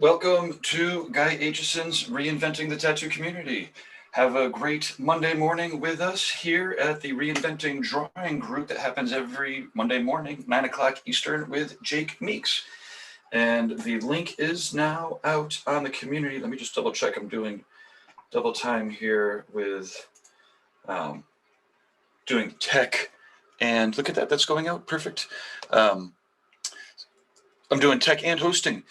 Welcome to Guy Aitchison's Reinventing the Tattoo Community. Have a great Monday morning with us here at the Reinventing Drawing Group that happens every Monday morning, 9 o'clock Eastern, with Jake Meeks. And the link is now out on the community. Let me just double check. I'm doing double time here with doing tech. And look at that, that's going out perfect. I'm doing tech and hosting.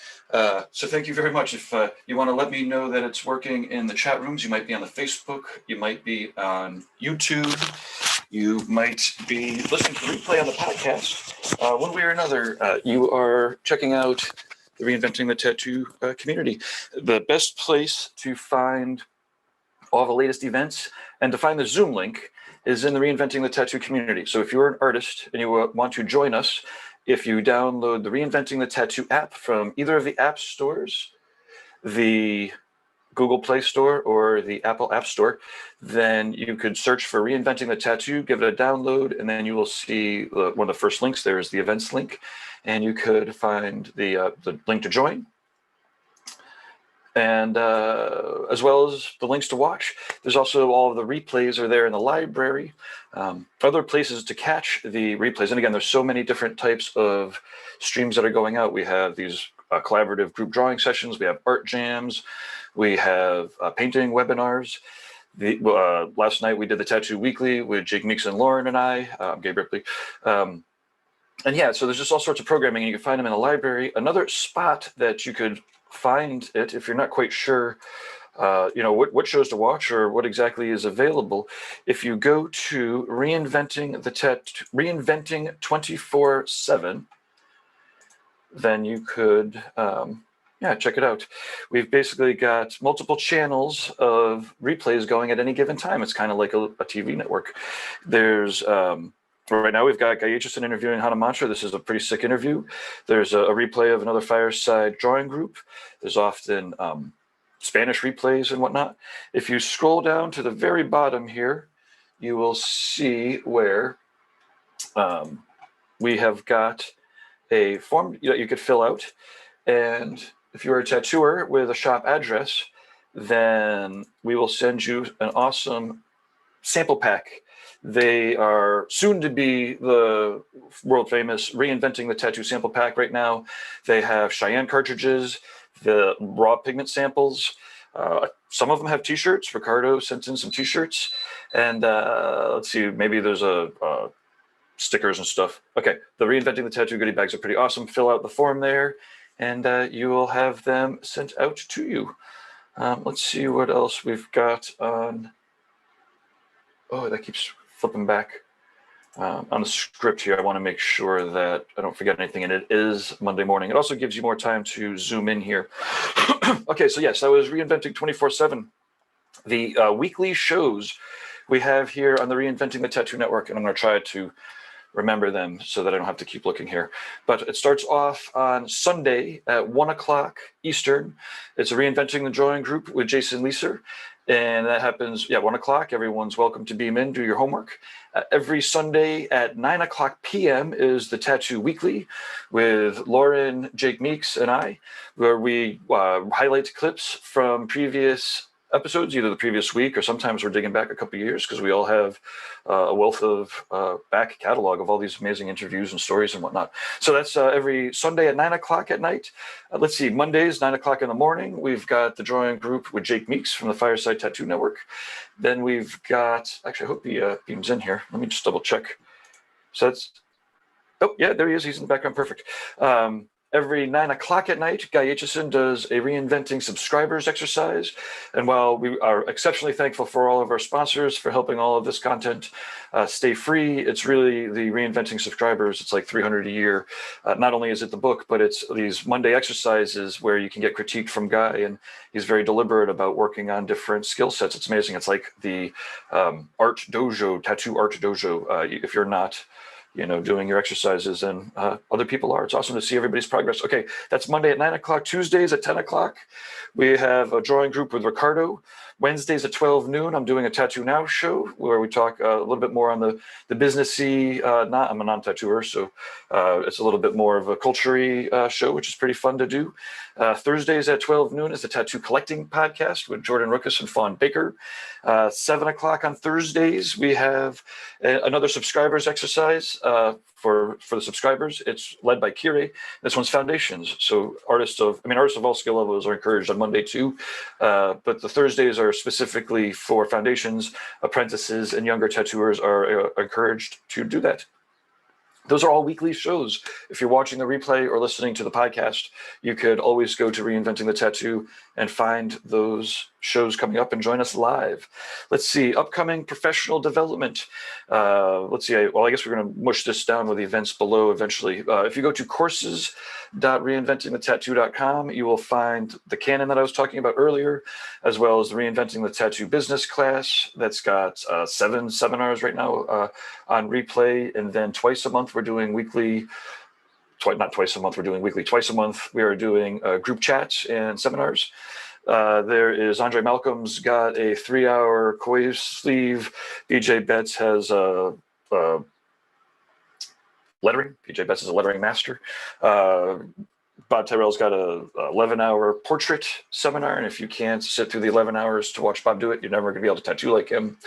So thank you very much. If you want to let me know that it's working in the chat rooms, you might be on the Facebook, you might be on YouTube, you might be listening to the replay on the podcast. One way or another, you are checking out the Reinventing the Tattoo community. The best place to find all the latest events and to find the Zoom link is in the Reinventing the Tattoo community. So if you're an artist and you want to join us, if you download the Reinventing the Tattoo app from either of the app stores, the Google Play Store or the Apple App Store, then you could search for Reinventing the Tattoo, give it a download, and then you will see one of the first links there is the events link, and you could find the link to join, and as well as the links to watch. There's also all of the replays are there in the library. Other places to catch the replays. And again, there's so many different types of streams that are going out. We have these collaborative group drawing sessions. We have art jams. We have painting webinars. Last night we did the Tattoo Weekly with Jake Meeks and Lauren and I, Gabe Ripley. And yeah, so there's just all sorts of programming, and you can find them in the library. Another spot that you could find it if you're not quite sure what shows to watch or what exactly is available. If you go to Reinventing 24/7, then you could check it out. We've basically got multiple channels of replays going at any given time. It's kind of like a TV network. There's right now, we've got Guy Aitchison interviewing Hana Mantra. This is a pretty sick interview. There's a replay of another fireside drawing group. There's often Spanish replays and whatnot. If you scroll down to the very bottom here, you will see where we have got a form that you could fill out. And if you're a tattooer with a shop address, then we will send you an awesome sample pack. They are soon to be the world famous Reinventing the Tattoo sample pack right now. They have Cheyenne cartridges, the raw pigment samples. Some of them have t-shirts. Ricardo sent in some t-shirts. And let's see, maybe there's stickers and stuff. Okay, the Reinventing the Tattoo goodie bags are pretty awesome. Fill out the form there, and you will have them sent out to you. Let's see what else we've got on. Oh, that keeps flipping back. On the script here, I want to make sure that I don't forget anything, and it is Monday morning. It also gives you more time to zoom in here. Okay, so yes, I was Reinventing 24/7. The weekly shows we have here on the Reinventing the Tattoo Network, and I'm going to try to remember them so that I don't have to keep looking here. But it starts off on Sunday at 1 o'clock Eastern. It's a Reinventing the Drawing Group with Jason Leeser. And that happens, 1 o'clock. Everyone's welcome to beam in, do your homework. Every Sunday at 9 o'clock p.m. is the Tattoo Weekly with Lauren, Jake Meeks, and I, where we highlight clips from previous episodes, either the previous week or sometimes we're digging back a couple of years because we all have a wealth of back catalog of all these amazing interviews and stories and whatnot. So that's every Sunday at 9 o'clock at night. Let's see, Mondays, 9 o'clock in the morning, we've got the drawing group with Jake Meeks from the Fireside Tattoo Network. Then we've got, actually, I hope he beams in here. Let me just double check. So that's, oh, yeah, there he is. He's in the background. Perfect. Every 9 o'clock at night, Guy Aitchison does a Reinventing subscribers exercise. And while we are exceptionally thankful for all of our sponsors for helping all of this content stay free, it's really the Reinventing subscribers. It's like $300 a year. Not only is it the book, but it's these Monday exercises where you can get critique from Guy, and he's very deliberate about working on different skill sets. It's amazing. It's like the art dojo, tattoo art dojo. If you're not doing your exercises, and other people are. It's awesome to see everybody's progress. Okay, that's Monday at 9 o'clock. Tuesdays at 10 o'clock, we have a drawing group with Ricardo. Wednesdays at 12 noon, I'm doing a Tattoo Now show where we talk a little bit more on the businessy, I'm a non-tattooer, so it's a little bit more of a culture-y show, which is pretty fun to do. Thursdays at 12 noon is the Tattoo Collecting Podcast with Jordan Rookus and Fawn Baker. 7 o'clock on Thursdays, we have another subscribers exercise for the subscribers. It's led by Kire. This one's foundations. So artists of all skill levels are encouraged on Monday too. But the Thursdays are specifically for foundations. Apprentices and younger tattooers are encouraged to do that. Those are all weekly shows. If you're watching the replay or listening to the podcast, you could always go to Reinventing the Tattoo and find those shows coming up and join us live. Let's see, upcoming professional development. Let's see, I guess we're going to mush this down with the events below eventually. If you go to courses.reinventingthetattoo.com, you will find the canon that I was talking about earlier, as well as the Reinventing the Tattoo business class that's got 7 seminars right now on replay, and then twice a month we're doing weekly. Not twice a month, we're doing weekly. Twice a month, we are doing group chats and seminars. There is Andre Malcolm's got a 3-hour koi sleeve. BJ Betts has lettering. BJ Betts is a lettering master. Bob Tyrrell's got a 11-hour portrait seminar, and if you can't sit through the 11 hours to watch Bob do it, you're never going to be able to tattoo like him.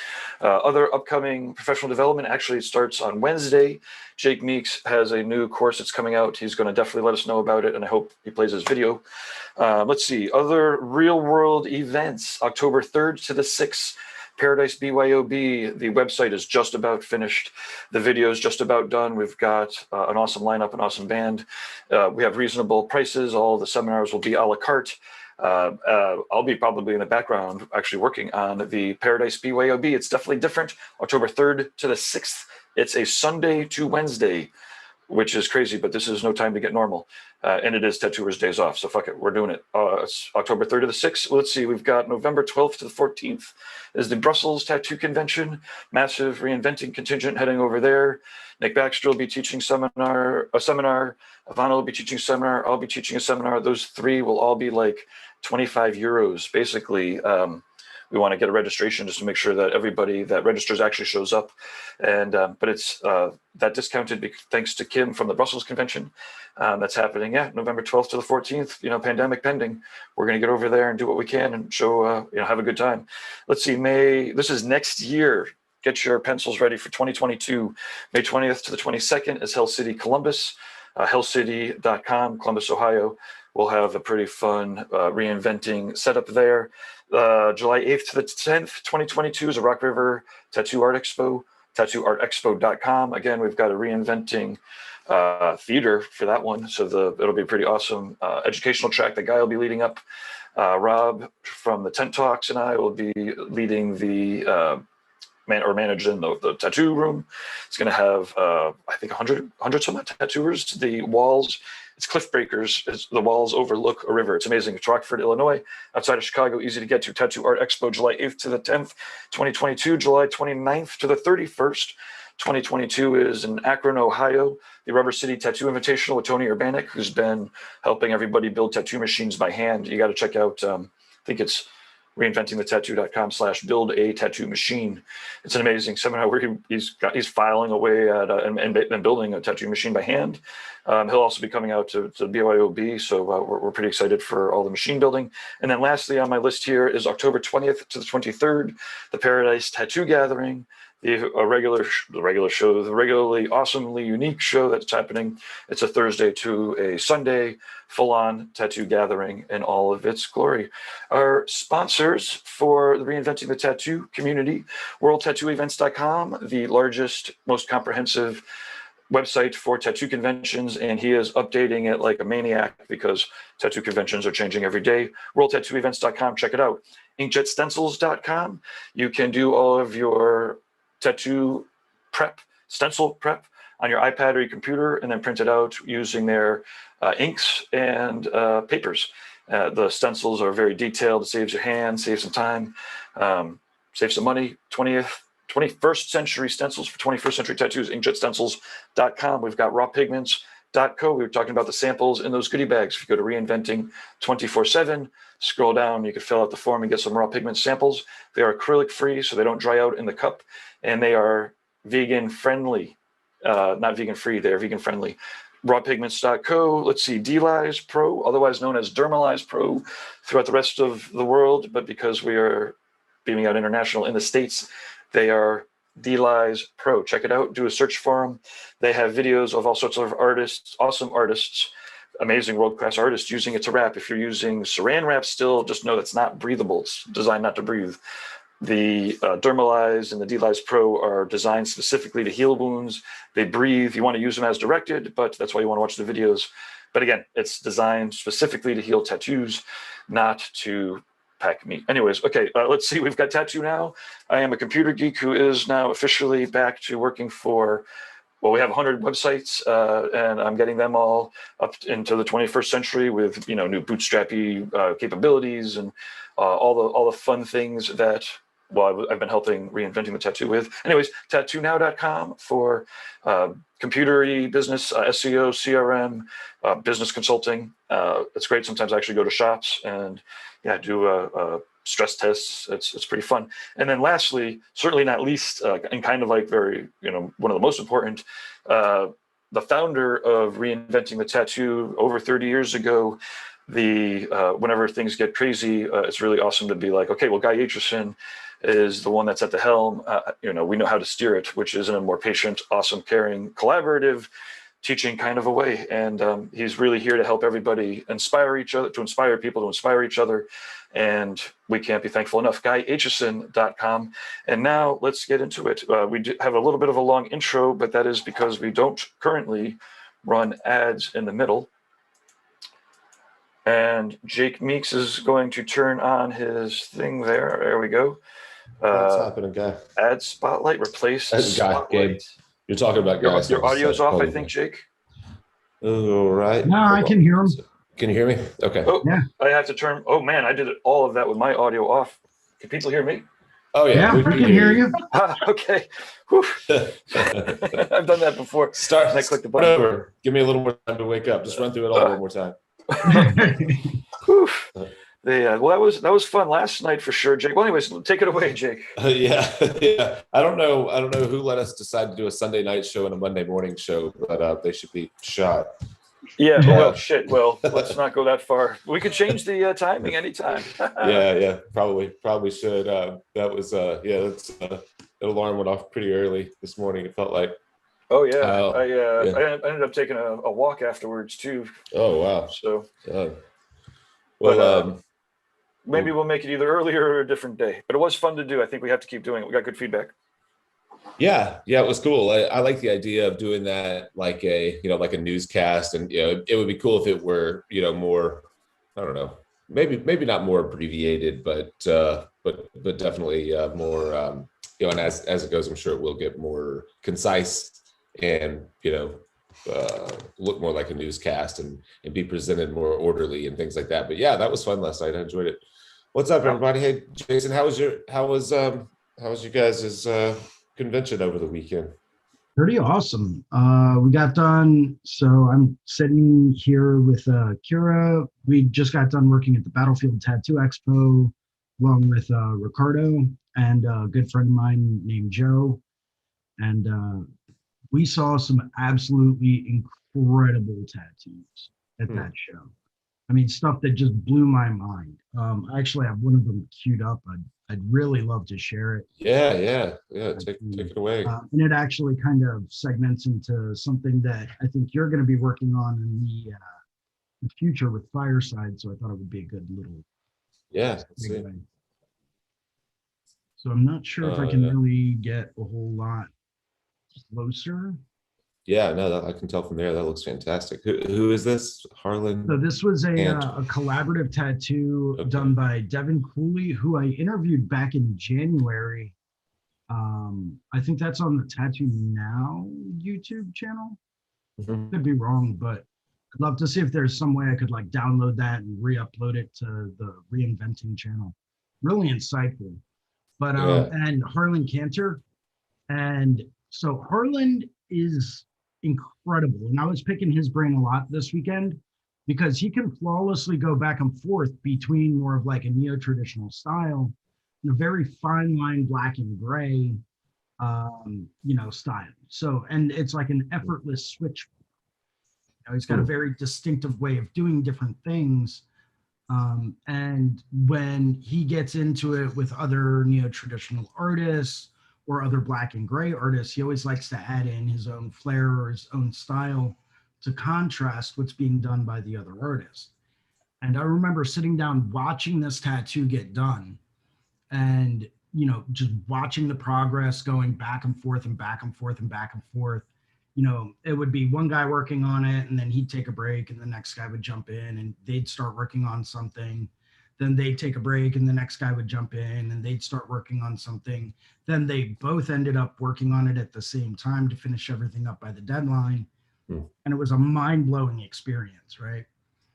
Other upcoming professional development actually starts on Wednesday. Jake Meeks has a new course that's coming out. He's going to definitely let us know about it, and I hope he plays his video. Let's see, other real-world events, October 3rd to the 6th. Paradise BYOB, the website is just about finished. The video is just about done. We've got an awesome lineup, an awesome band. We have reasonable prices. All the seminars will be a la carte. I'll be probably in the background actually working on the Paradise BYOB. It's definitely different. October 3rd to the 6th. It's a Sunday to Wednesday, which is crazy, but this is no time to get normal. And it is Tattooers Days Off, so fuck it, we're doing it. It's October 3rd to the 6th. Let's see, we've got November 12th to the 14th is the Brussels Tattoo Convention. Massive Reinventing contingent heading over there. Nick Baxter will be teaching a seminar. Ivana will be teaching a seminar. I'll be teaching a seminar. Those 3 will all be like 25 euros, basically. We want to get a registration just to make sure that everybody that registers actually shows up. And but it's that discounted thanks to Kim from the Brussels Convention. That's happening, November 12th to the 14th. Pandemic pending. We're going to get over there and do what we can and show, have a good time. Let's see, this is next year. Get your pencils ready for 2022. May 20th to the 22nd is Hell City, Columbus. Hellcity.com, Columbus, Ohio. We'll have a pretty fun reinventing setup there. July 8th to the 10th, 2022 is a Rock River Tattoo Art Expo, tattooartexpo.com. Again, we've got a reinventing theater for that one. So it'll be a pretty awesome educational track that Guy will be leading up. Rob from the Tent Talks and I will be leading the managing the tattoo room. It's going to have, I think, 100 some odd tattooers. The walls, it's cliff breakers. The walls overlook a river. It's amazing. It's Rockford, Illinois, outside of Chicago, easy to get to. Tattoo Art Expo, July 8th to the 10th, 2022. July 29th to the 31st, 2022 is in Akron, Ohio. The Rubber City Tattoo Invitational with Tony Urbanik, who's been helping everybody build tattoo machines by hand. You got to check out, I think it's reinventingthetattoo.com/build a tattoo machine. It's an amazing seminar where he's filing away at and building a tattoo machine by hand. He'll also be coming out to BYOB, so we're pretty excited for all the machine building. And then lastly on my list here is October 20th to the 23rd, the Paradise Tattoo Gathering, the regularly awesomely unique show that's happening. It's a Thursday to a Sunday, full-on tattoo gathering in all of its glory. Our sponsors for the Reinventing the Tattoo community, worldtattooevents.com, the largest, most comprehensive website for tattoo conventions, and he is updating it like a maniac because tattoo conventions are changing every day. worldtattooevents.com, check it out. inkjetstencils.com, you can do all of your tattoo stencil prep on your iPad or your computer and then print it out using their inks and papers. The stencils are very detailed. It saves your hand, saves some time, saves some money. 21st century stencils for 21st century tattoos, inkjetstencils.com. We've got raw pigments, reinventing.co. We were talking about the samples in those goodie bags. If you go to Reinventing 24/7, scroll down, you can fill out the form and get some raw pigment samples. They are acrylic free, so they don't dry out in the cup, and they are vegan friendly. Not vegan free, they're vegan friendly. Rawpigments.co. Let's see, Delyze Pro, otherwise known as Dermalyze Pro, throughout the rest of the world, but because we are beaming out international in the States, they are Delyze Pro. Check it out. Do a search for them. They have videos of all sorts of artists, awesome artists, amazing world-class artists using it to wrap. If you're using saran wrap still, just know that's not breathable. It's designed not to breathe. The Dermalyze and the Delyze Pro are designed specifically to heal wounds. They breathe. You want to use them as directed, but that's why you want to watch the videos. But again, it's designed specifically to heal tattoos, not to pack meat. Anyways, okay, let's see. We've got Tattoo Now. I am a computer geek who is now officially back to working for, well, we have 100 websites, and I'm getting them all up into the 21st century with, new bootstrappy capabilities and all the fun things that, well, I've been helping Reinventing the Tattoo with. Anyways, tattoonow.com for computer-y business, SEO, CRM, business consulting. It's great. Sometimes I actually go to shops and do stress tests. It's pretty fun. And then lastly, certainly not least, and kind of like very, one of the most important, the founder of Reinventing the Tattoo over 30 years ago, whenever things get crazy, it's really awesome to be like, okay, well, Guy Aitchison is the one that's at the helm. We know how to steer it, which is in a more patient, awesome, caring, collaborative, teaching kind of a way. And he's really here to help everybody inspire each other, to inspire people, to inspire each other. And we can't be thankful enough. GuyAitchison.com. And now let's get into it. We do have a little bit of a long intro, but that is because we don't currently run ads in the middle. And Jake Meeks is going to turn on his thing there. There we go. What's happening, Guy? Add spotlight, replace spotlight. Gabe. You're talking about Guy. Your audio's off, I think, Jake. All right. No, I can hear him. Can you hear me? Okay. Oh, yeah. I have to turn. Oh, man, I did all of that with my audio off. Can people hear me? Oh, yeah. Yeah, we can hear you. Okay. I've done that before. I click the button. Over. Give me a little more time to wake up. Just run through it all one more time. Well, that was fun last night for sure, Jake. Well, anyways, take it away, Jake. Yeah. I don't know who let us decide to do a Sunday night show and a Monday morning show, but they should be shot. Yeah. Well, shit. Well, let's not go that far. We could change the timing anytime. Yeah. Probably should. That was an alarm went off pretty early this morning. It felt like. Oh yeah. I ended up taking a walk afterwards too. Oh wow. So. Well, maybe we'll make it either earlier or a different day. But it was fun to do. I think we have to keep doing it. We got good feedback. Yeah, it was cool. I like the idea of doing that like a newscast, and it would be cool if it were more, I don't know, maybe not more abbreviated, but definitely more and as it goes, I'm sure it will get more concise and look more like a newscast and be presented more orderly and things like that. But yeah, that was fun last night. I enjoyed it. What's up, everybody? Hey, Jason, how was you guys' convention over the weekend? Pretty awesome. We got done. So I'm sitting here with Kira. We just got done working at the Battlefield Tattoo Expo, along with Ricardo and a good friend of mine named Joe. And we saw some absolutely incredible tattoos at that show. I mean, stuff that just blew my mind. I actually have one of them queued up. I'd really love to share it. Yeah. Take it away. And it actually kind of segments into something that I think you're going to be working on in the future with Fireside. So I thought it would be a good little. Yeah. So I'm not sure if I can really get a whole lot closer. Yeah, no, I can tell from there. That looks fantastic. Who is this? Harlan? So this was a collaborative tattoo done by Devin Cooley, who I interviewed back in January. I think that's on the Tattoo Now YouTube channel. Could be wrong, but I'd love to see if there's some way I could like download that and re-upload it to the Reinventing channel. Really insightful. But and Harlan Cantor. And so Harlan is incredible. And I was picking his brain a lot this weekend because he can flawlessly go back and forth between more of like a neo-traditional style and a very fine line black and gray style. So, and it's like an effortless switch. He's got a very distinctive way of doing different things. And when he gets into it with other neo-traditional artists or other black and gray artists, he always likes to add in his own flair or his own style to contrast what's being done by the other artist. And I remember sitting down watching this tattoo get done and, just watching the progress going back and forth and back and forth and back and forth. It would be one guy working on it and then he'd take a break and the next guy would jump in and they'd start working on something. Then they'd take a break and the next guy would jump in and they'd start working on something. Then they both ended up working on it at the same time to finish everything up by the deadline. And it was a mind-blowing experience, right?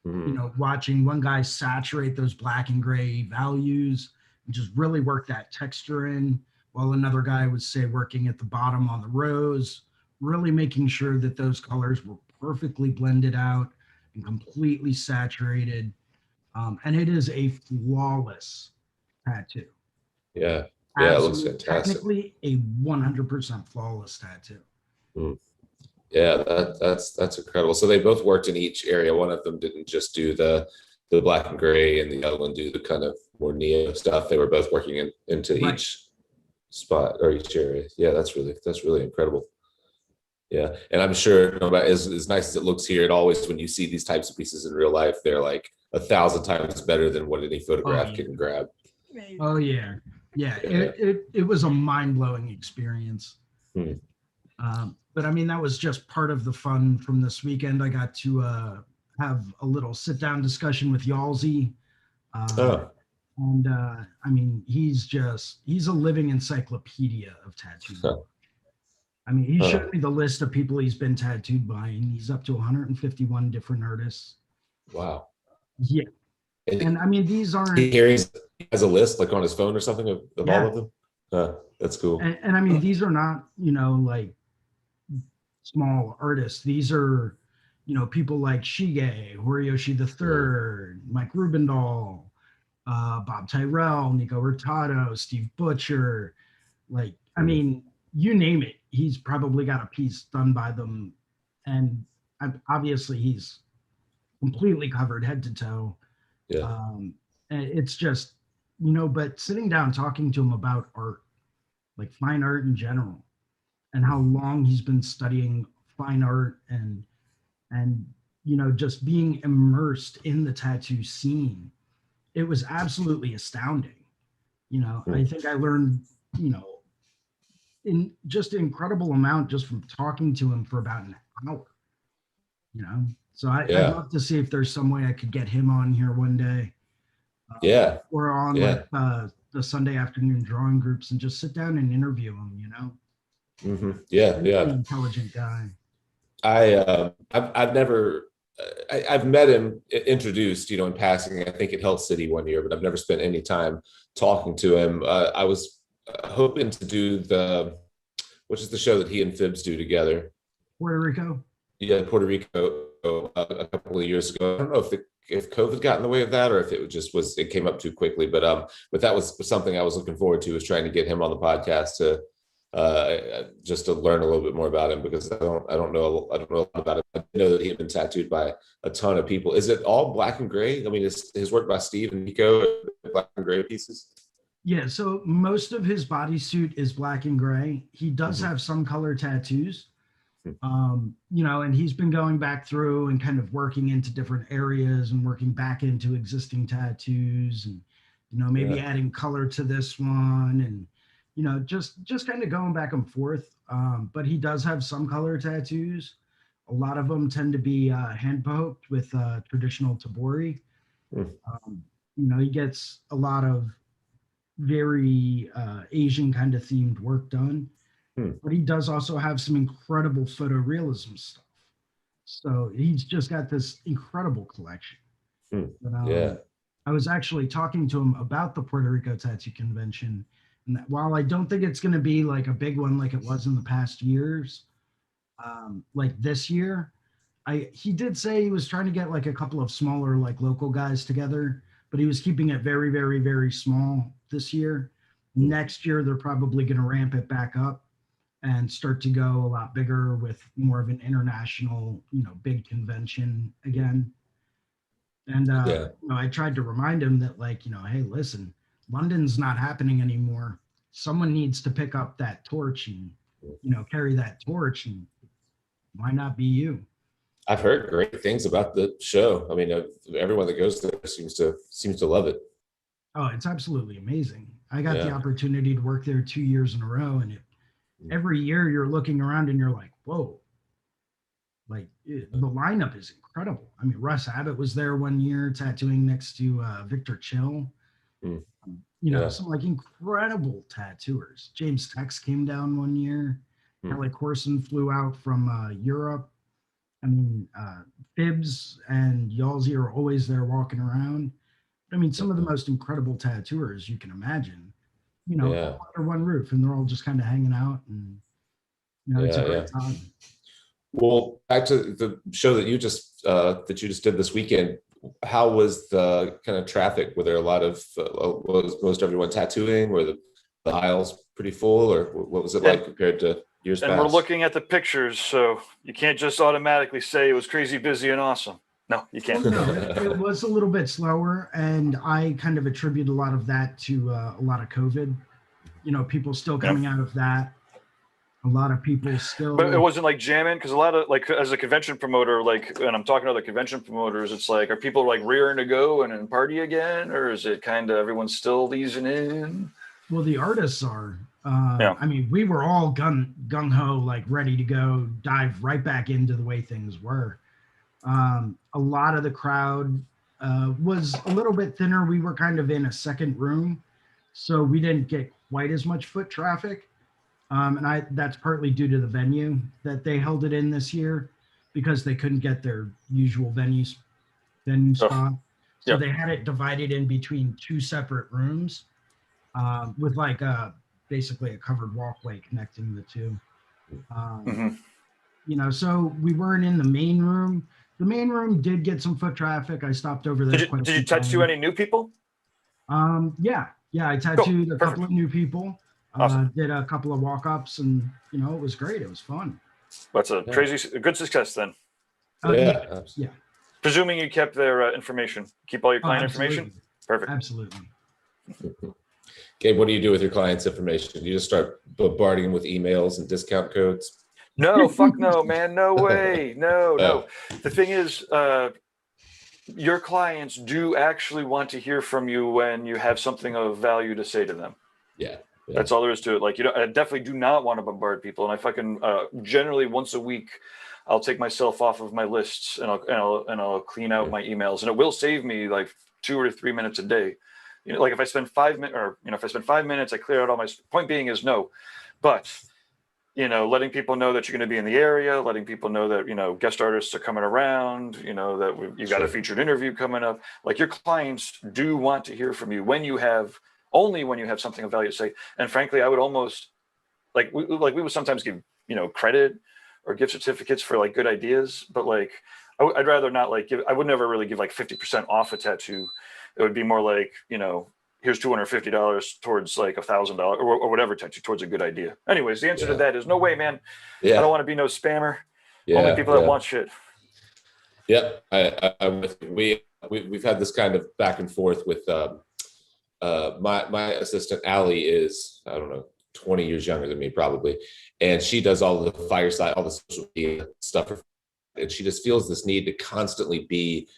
Watching one guy saturate those black and gray values and just really work that texture in, while another guy was, say, working at the bottom on the rose, really making sure that those colors were perfectly blended out and completely saturated. And it is a flawless tattoo. Yeah. Yeah, it looks fantastic. Technically a 100% flawless tattoo. Yeah, that's incredible. So they both worked in each area. One of them didn't just do the black and gray, and the other one do the kind of more neo stuff. They were both working into Right. each spot or each area. Yeah, that's really incredible. Yeah, and I'm sure as nice as it looks here, it always, when you see these types of pieces in real life, they're like 1,000 times better than what any photograph can grab. Oh yeah. It was a mind-blowing experience. But I mean, that was just part of the fun from this weekend. I got to have a little sit-down discussion with Yalzi. And I mean, he's a living encyclopedia of tattoos. I mean, he showed me the list of people he's been tattooed by, and he's up to 151 different artists. Wow. Yeah. And I mean, these aren't... He has a list like on his phone or something of all of them? That's cool. And I mean, these are not, like small artists. These are, people like Shige, Horiyoshi III, Mike Rubendahl, Bob Tyrell, Nico Hurtado, Steve Butcher. Like, I mean, you name it, he's probably got a piece done by them. And obviously he's completely covered head to toe. Yeah. And it's just, but sitting down talking to him about art, like fine art in general, and how long he's been studying fine art and just being immersed in the tattoo scene, it was absolutely astounding. I think I learned, in just an incredible amount just from talking to him for about an hour. So I'd love to see if there's some way I could get him on here one day. Or on like the Sunday afternoon drawing groups and just sit down and interview him. Yeah. Really intelligent guy. I've never, I've met him introduced, in passing, I think at Health City one year, but I've never spent any time talking to him. I was hoping to do which is the show that he and Phibbs do together. Puerto Rico. Yeah, Puerto Rico a couple of years ago. I don't know if COVID got in the way of that or if it came up too quickly, but that was something I was looking forward to, was trying to get him on the podcast to just to learn a little bit more about him, because I don't know a lot about it. I know that he had been tattooed by a ton of people. Is it all black and gray? I mean, is his work by Steve and Nico black and gray pieces? Yeah, so most of his bodysuit is black and gray. He does have some color tattoos, and he's been going back through and kind of working into different areas and working back into existing tattoos and, maybe adding color to this one and, just kind of going back and forth. But he does have some color tattoos. A lot of them tend to be hand poked with traditional tabori. He gets a lot of very Asian kind of themed work done, but he does also have some incredible photorealism stuff. So he's just got this incredible collection. But, I was actually talking to him about the Puerto Rico Tattoo Convention, and that while I don't think it's going to be like a big one like it was in the past years, Like this year, he did say he was trying to get like a couple of smaller like local guys together, but he was keeping it very, very, very small this year. Next year, they're probably going to ramp it back up and start to go a lot bigger with more of an international, big convention again. And Yeah. I tried to remind him that, like, hey, listen, London's not happening anymore. Someone needs to pick up that torch and, carry that torch, and why not be you? I've heard great things about the show. I mean, everyone that goes there seems to love it. Oh, it's absolutely amazing. I got the Yeah. opportunity to work there 2 years in a row, and every year you're looking around and you're like, whoa, like the lineup is incredible. I mean, Russ Abbott was there one year tattooing next to Victor Chill. Mm. Yeah. Some like incredible tattooers. James Tex came down one year. Kelly Corson flew out from Europe. I mean, Fibs and Yalzi are always there walking around. I mean, some of the most incredible tattooers you can imagine, Yeah. all under one roof, and they're all just kind of hanging out, and it's a great time. Well, back to the show that you just did this weekend. How was the kind of traffic? Were there a lot of was most everyone tattooing? Were the aisles pretty full, or what was it like compared to years past? And we're looking at the pictures, so you can't just automatically say it was crazy busy and awesome. No, you can't. No, it was a little bit slower, and I kind of attribute a lot of that to a lot of COVID. People still coming out of that. A lot of people still. But it wasn't like jamming, because a lot of, like, as a convention promoter, like, and I'm talking to other convention promoters, it's like, are people like rearing to go and party again, or is it kind of everyone's still easing in? Well, the artists are. I mean, we were all gung ho, like ready to go, dive right back into the way things were. A lot of the crowd was a little bit thinner. We were kind of in a second room, so we didn't get quite as much foot traffic. And that's partly due to the venue that they held it in this year, because they couldn't get their usual venue spot. So they had it divided in between two separate rooms with like basically a covered walkway connecting the two. So we weren't in the main room. The main room did get some foot traffic. I stopped over there. Did you tattoo any new people? Yeah, I tattooed a couple of new people. Awesome. Did a couple of walk-ups, and it was great. It was fun. That's a good success then. Yeah. Presuming you kept their information, keep all your client information. Perfect. Absolutely. Gabe, what do you do with your clients' information? You just start bombarding them with emails and discount codes? No, fuck no, man. No way. No. The thing is, your clients do actually want to hear from you when you have something of value to say to them. Yeah. That's all there is to it. Like, I definitely do not want to bombard people. And I fucking generally once a week, I'll take myself off of my lists and I'll clean out my emails, and it will save me like 2 or 3 minutes a day. Like if I spend 5 minutes, or if I spend 5 minutes, I clear out all my. Point being is no, but letting people know that you're going to be in the area, letting people know that guest artists are coming around, that you've got a featured interview coming up. Like, your clients do want to hear from you only when you have something of value to say. And frankly, I would almost we would sometimes give credit or gift certificates for like good ideas, but like I'd rather not I would never really give like 50% off a tattoo. It would be more like, here's $250 towards like $1,000 or whatever tattoo towards a good idea. Anyways, the answer to that is no way, man. I don't want to be no spammer. Only people that want shit. Yep. We've had this kind of back and forth with my assistant Allie is, I don't know, 20 years younger than me probably, and she does all the fireside, all the social media stuff, and she just feels this need to constantly be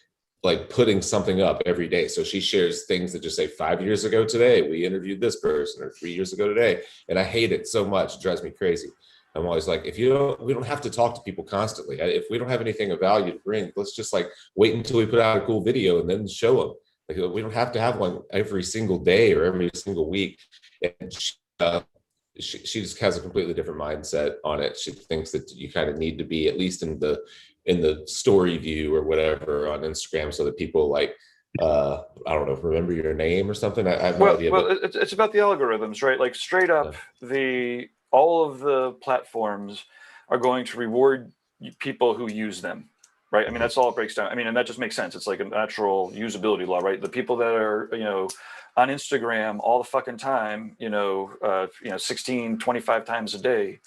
like putting something up every day. So she shares things that just say 5 years ago today we interviewed this person, or 3 years ago today, and I hate it so much. It drives me crazy. I'm always like, we don't have to talk to people constantly. If we don't have anything of value to bring, let's just like wait until we put out a cool video and then show them. Like, we don't have to have one every single day or every single week. And she just has a completely different mindset on it. She thinks that you kind of need to be at least in the story view or whatever on Instagram, so that people like, I don't know, remember your name or something. I have no idea. Well, it's about the algorithms, right? Like, straight up, all of the platforms are going to reward people who use them, right? I mean, that's all it breaks down. I mean, and that just makes sense. It's like a natural usability law, right? The people that are, on Instagram all the fucking time, 16, 25 times a day,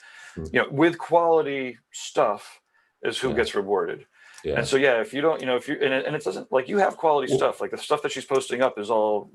with quality stuff is who gets rewarded. Yeah. And so, if you don't, if you, and it doesn't, like, you have quality stuff, like the stuff that she's posting up is all,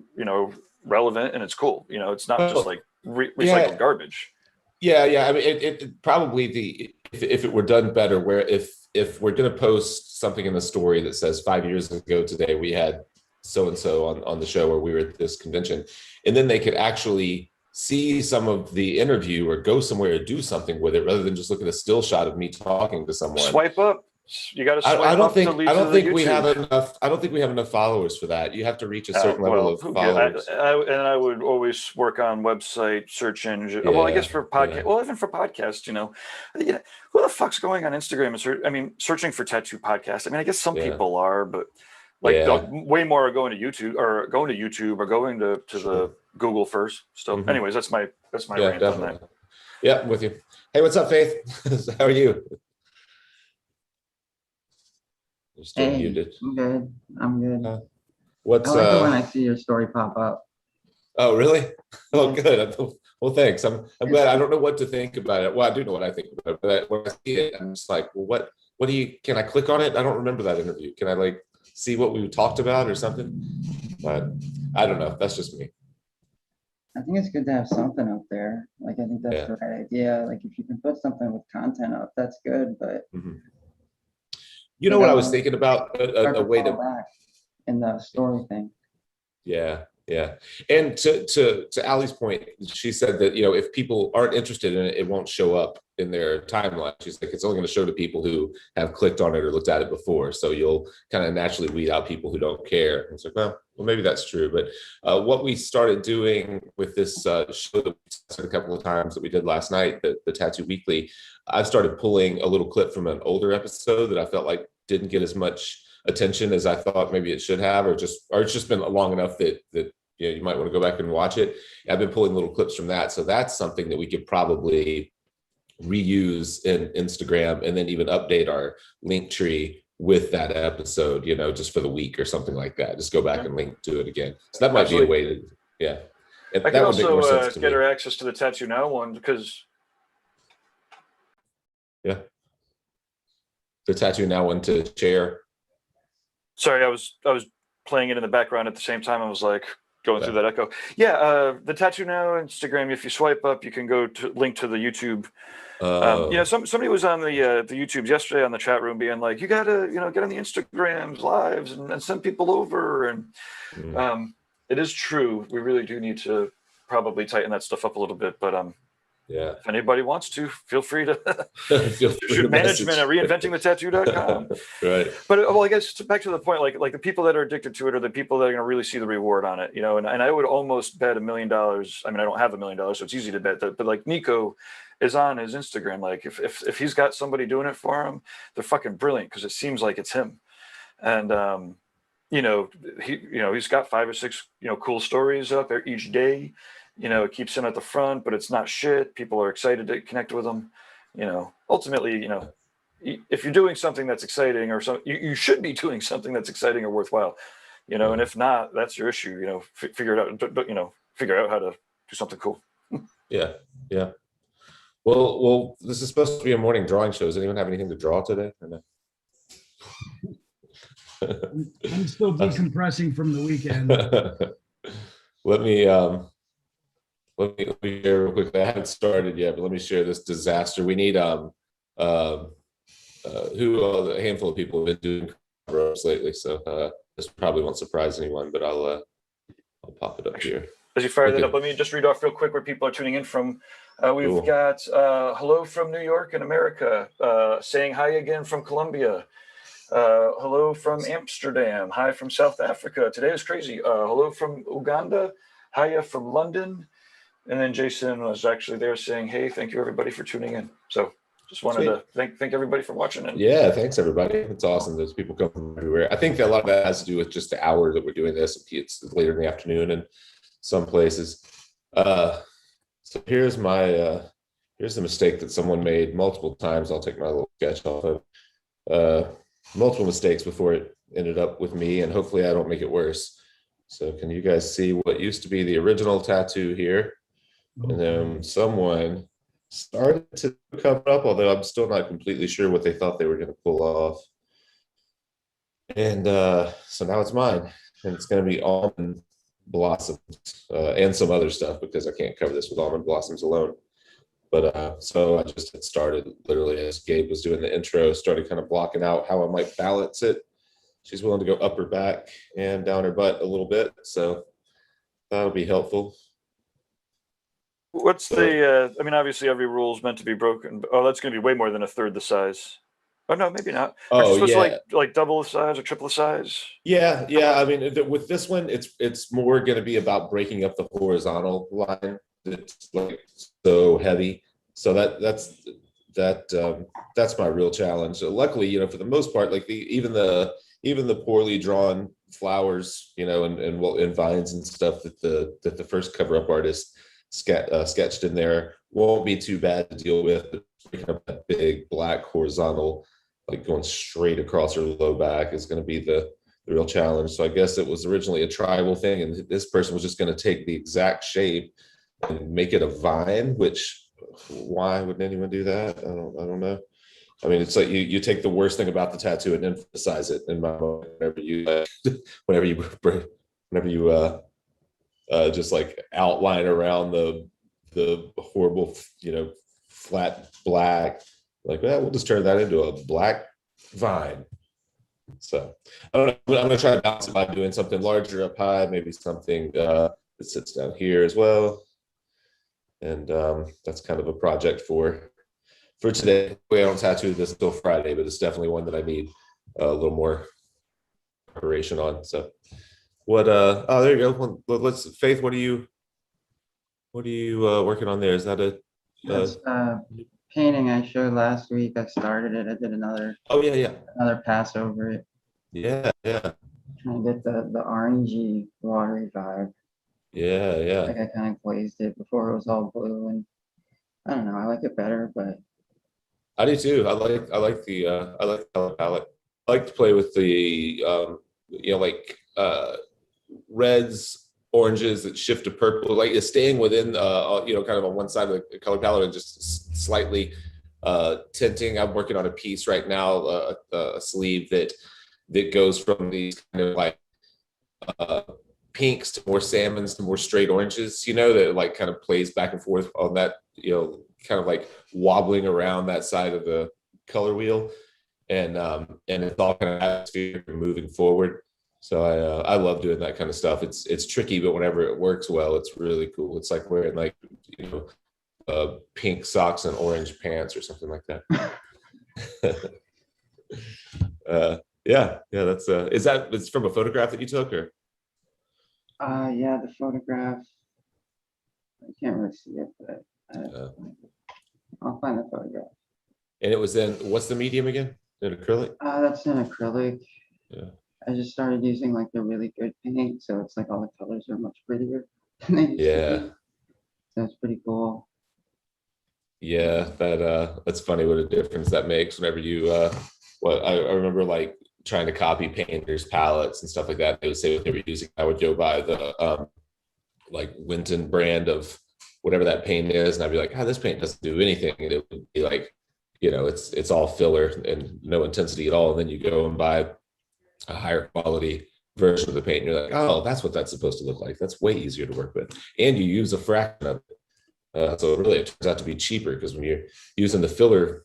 relevant and it's cool. It's not just like recycled garbage. Yeah. I mean, it probably if it were done better, where if we're going to post something in the story that says 5 years ago today, we had so-and-so on the show, or we were at this convention, and then they could actually see some of the interview or go somewhere or do something with it, rather than just look at a still shot of me talking to someone. Swipe up. You got to swipe I up to lead I don't to think the we YouTube. have enough. I don't think we have enough followers for that. You have to reach a certain level of followers. I would always work on website search engine. Well, I guess for podcast. Well, even for podcasts, who the fuck's going on Instagram and searching for tattoo podcast? I mean, I guess some people are, but way more are going to YouTube or going to the Google first. So, anyways, that's my rant definitely. on that. Yeah, I'm with you. Hey, what's up, Faith? How are you? You're still muted. I'm good. What's I like it when I see your story pop up. Oh, really? Oh, good. Well, thanks. I'm glad. I don't know what to think about it. Well, I do know what I think about it, but when I see it, I'm just like, well, what do you? Can I click on it? I don't remember that interview. Can I see what we talked about or something? But I don't know. That's just me. I think it's good to have something up there. Like, I think that's the right idea. Like, if you can put something with content up, that's good. But you know what I was thinking about? A way to back in the story thing. Yeah. And to Allie's point, she said that, if people aren't interested in it, it won't show up in their timeline. She's like, it's only going to show to people who have clicked on it or looked at it before. So you'll kind of naturally weed out people who don't care. And it's like, well, maybe that's true. But what we started doing with this show that we tested a couple of times that we did last night, the Tattoo Weekly, I started pulling a little clip from an older episode that I felt like didn't get as much attention as I thought maybe it should have, or it's just been long enough that you might want to go back and watch it. I've been pulling little clips from that. So that's something that we could probably reuse in Instagram, and then even update our link tree with that episode, just for the week or something like that. Just go back and link to it again. So that might be a way to, I can also get her access to the Tattoo Now one, because the Tattoo Now one to share. Sorry, I was playing it in the background at the same time. I was like going through that echo. The Tattoo Now Instagram, if you swipe up, you can go to link to the YouTube. Somebody was on the YouTubes yesterday on the chat room being like, you gotta get on the Instagrams lives and send people over. And it is true, we really do need to probably tighten that stuff up a little bit. But if anybody wants to, feel free to shoot management at reinventingthetattoo.com. Right. But I guess back to the point, like the people that are addicted to it are the people that are going to really see the reward on it, and I would almost bet $1 million. I mean, I don't have $1 million, so it's easy to bet that, but like Nico is on his Instagram. Like if he's got somebody doing it for him, they're fucking brilliant, because it seems like it's him. And he's got 5 or 6 cool stories up there each day. It keeps him at the front, but it's not shit. People are excited to connect with him. Ultimately, if you're doing something that's exciting, or you should be doing something that's exciting or worthwhile. And if not, that's your issue. Figure it out. Figure out how to do something cool. Yeah. Well, this is supposed to be a morning drawing show. Does anyone have anything to draw today? Or no? I'm still decompressing from the weekend. Let me share real quickly. I haven't started yet, but let me share this disaster. We need a handful of people have been doing ropes lately, so this probably won't surprise anyone, but I'll pop it up here. As you fire that up, let me just read off real quick where people are tuning in from. We've got hello from New York in America, saying hi again from Colombia. Hello from Amsterdam. Hi from South Africa. Today is crazy. Hello from Uganda. Hiya from London. And then Jason was actually there saying, hey, thank you everybody for tuning in. So just wanted to thank everybody for watching. Thanks everybody. It's awesome. There's people come from everywhere. I think that a lot of that has to do with just the hour that we're doing this. It's later in the afternoon in some places. So here's my here's the mistake that someone made multiple times. I'll take my little sketch off of multiple mistakes before it ended up with me, and hopefully I don't make it worse. So can you guys see what used to be the original tattoo here? And then someone started to cover up, although I'm still not completely sure what they thought they were going to pull off. And so now it's mine, and it's going to be almond blossoms and some other stuff, because I can't cover this with almond blossoms alone. But so I just had started literally as Gabe was doing the intro, started kind of blocking out how I might balance it. She's willing to go up her back and down her butt a little bit, so that'll be helpful. What's the, I mean, obviously every rule is meant to be broken. Oh, that's going to be way more than a third the size. Oh, no, maybe not. Aren't you Oh, supposed yeah. to like double the size or triple the size? Yeah. I mean, with this one, it's more going to be about breaking up the horizontal line. It's like so heavy. So that's my real challenge. So luckily, you know, for the most part, like even the poorly drawn flowers, you know, and vines and stuff that the first cover up artist sketched in there won't be too bad to deal with. Breaking up that big black horizontal, like going straight across her low back, is going to be the real challenge. So I guess it was originally a tribal thing, and this person was just going to take the exact shape and make it a vine, which why wouldn't anyone do that? I don't know. I mean, it's like you take the worst thing about the tattoo and emphasize it in my mind whenever you just like outline around the horrible, you know, flat black, like, well, we'll just turn that into a black vine. So I don't know. I'm gonna try to balance it by doing something larger up high, maybe something that sits down here as well. And that's kind of a project for today. I don't tattoo this till Friday, but it's definitely one that I need a little more preparation on. So what oh, there you go. Let's Faith, what are you working on there? Is that a That's painting I showed last week. I started it. I did another pass over it. Yeah. Trying to get the orangey watery vibe. Yeah. Like I kind of glazed it before it was all blue, and I don't know, I like it better, but I do too. I like the color palette. I like to play with the you know, like reds, oranges that shift to purple, like it's staying within you know, kind of on one side of the color palette and just slightly tinting. I'm working on a piece right now, a sleeve that goes from these kind of like pinks to more salmons to more straight oranges, you know, that like kind of plays back and forth on that, you know, kind of like wobbling around that side of the color wheel, and it's all kind of atmosphere moving forward. So I love doing that kind of stuff. It's tricky, but whenever it works well, it's really cool. It's like wearing, like, you know, pink socks and orange pants or something like that. Yeah, that's it's from a photograph that you took, or? yeah, the photograph, I can't really see it, but I'll find the photograph. And it was in, what's the medium again? In acrylic? That's in acrylic. Yeah. I just started using like the really good paint, so it's like all the colors are much prettier than they used to be. So it's pretty cool. Yeah, that's funny what a difference that makes whenever you I remember like trying to copy painters' palettes and stuff like that. They would say what they were using. I would go buy the like Winton brand of whatever that paint is, and I'd be like, this paint doesn't do anything. And it would be like, you know, it's all filler and no intensity at all. And then you go and buy a higher quality version of the paint, and you're like, oh, that's what that's supposed to look like. That's way easier to work with, and you use a fraction of it. So really, it turns out to be cheaper, because when you're using the filler,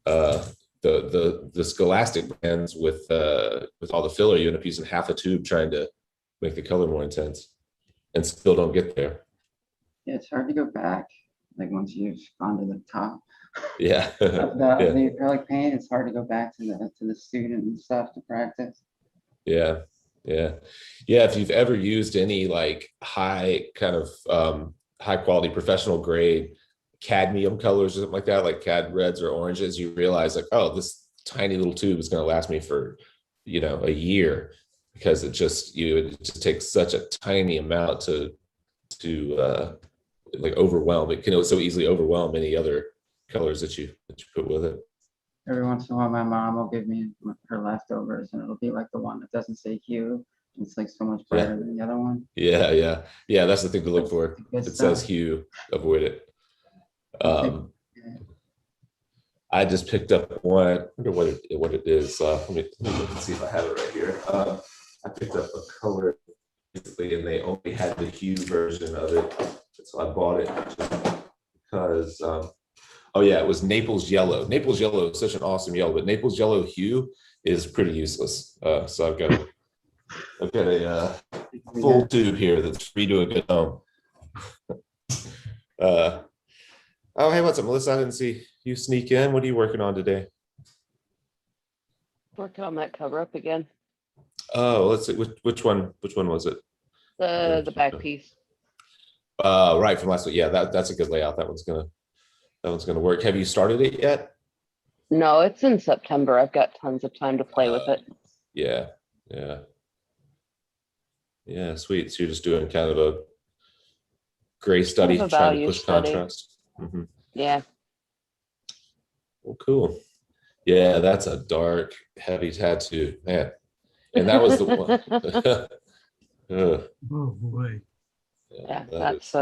the Scholastic brands with all the filler, you end up using half a tube trying to make the color more intense, and still don't get there. Yeah, it's hard to go back. Like once you've gone to the top. Yeah. The acrylic paint, it's hard to go back to the student and stuff to practice. Yeah. If you've ever used any like high kind of high quality professional grade cadmium colors or something like that, like cad reds or oranges, you realize like, oh, this tiny little tube is going to last me for, you know, a year, because it just takes such a tiny amount to like overwhelm. It can so easily overwhelm any other colors that you put with it. Every once in a while, my mom will give me her leftovers, and it'll be like the one that doesn't say hue. It's like so much brighter than the other one. Yeah. That's the thing to look for. If it says hue, avoid it. I just picked up one. I wonder what it is. Let me look and see if I have it right here. I picked up a color basically, and they only had the hue version of it, so I bought it just because. Oh yeah, it was Naples yellow. Naples yellow is such an awesome yellow, but Naples yellow hue is pretty useless. So I've got a full tube here that's free to a good home. Oh, hey, what's up, Melissa? I didn't see you sneak in. What are you working on today? Working on that cover up again. Oh, let's see. Which one was it? The back piece. Right, from last week. Yeah, that's a good layout. That one's gonna work. Have you started it yet? No, it's in September. I've got tons of time to play with it. Yeah, sweet. So you're just doing kind of a gray study, Kind of a trying to value push study. contrast. Yeah. Well, cool. Yeah, that's a dark, heavy tattoo, man. And that was the one. Oh boy. Yeah, that's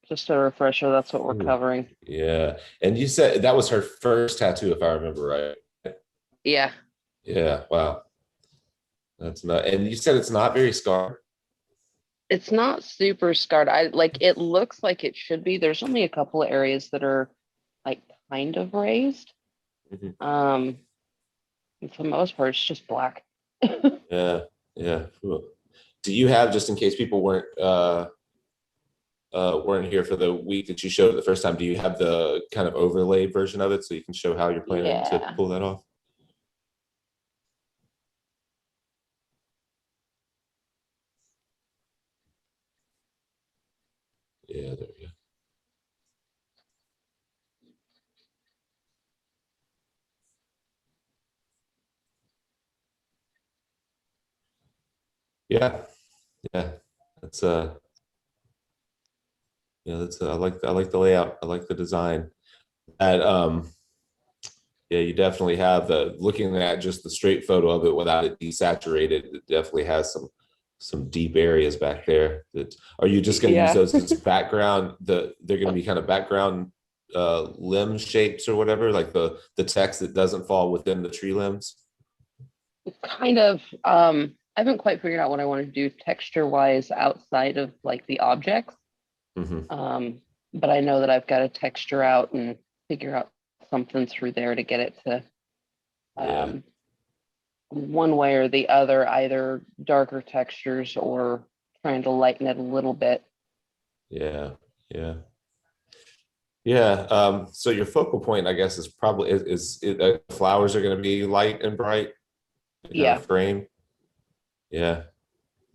just a refresher. That's what we're covering. Yeah. And you said that was her first tattoo, if I remember right. Yeah. Yeah. Wow. That's not, and you said it's not very scarred. It's not super scarred. It looks like it should be. There's only a couple of areas that are like kind of raised. And for the most part, it's just black. Yeah. Cool. Do you have, just in case people weren't here for the week that you showed it the first time, do you have the kind of overlay version of it so you can show how you're planning to pull that off? Yeah, there we go. Yeah, that's I like the layout. I like the design. And yeah, you definitely have looking at just the straight photo of it without it desaturated, it definitely has some deep areas back there. Are you just going to use those as background? They're going to be kind of background limb shapes or whatever, like the text that doesn't fall within the tree limbs? Kind of. I haven't quite figured out what I want to do texture wise outside of like the objects. But I know that I've got to texture out and figure out something through there to get it to one way or the other, either darker textures or trying to lighten it a little bit. Yeah. So your focal point, I guess, is probably flowers are going to be light and bright. Frame. Yeah,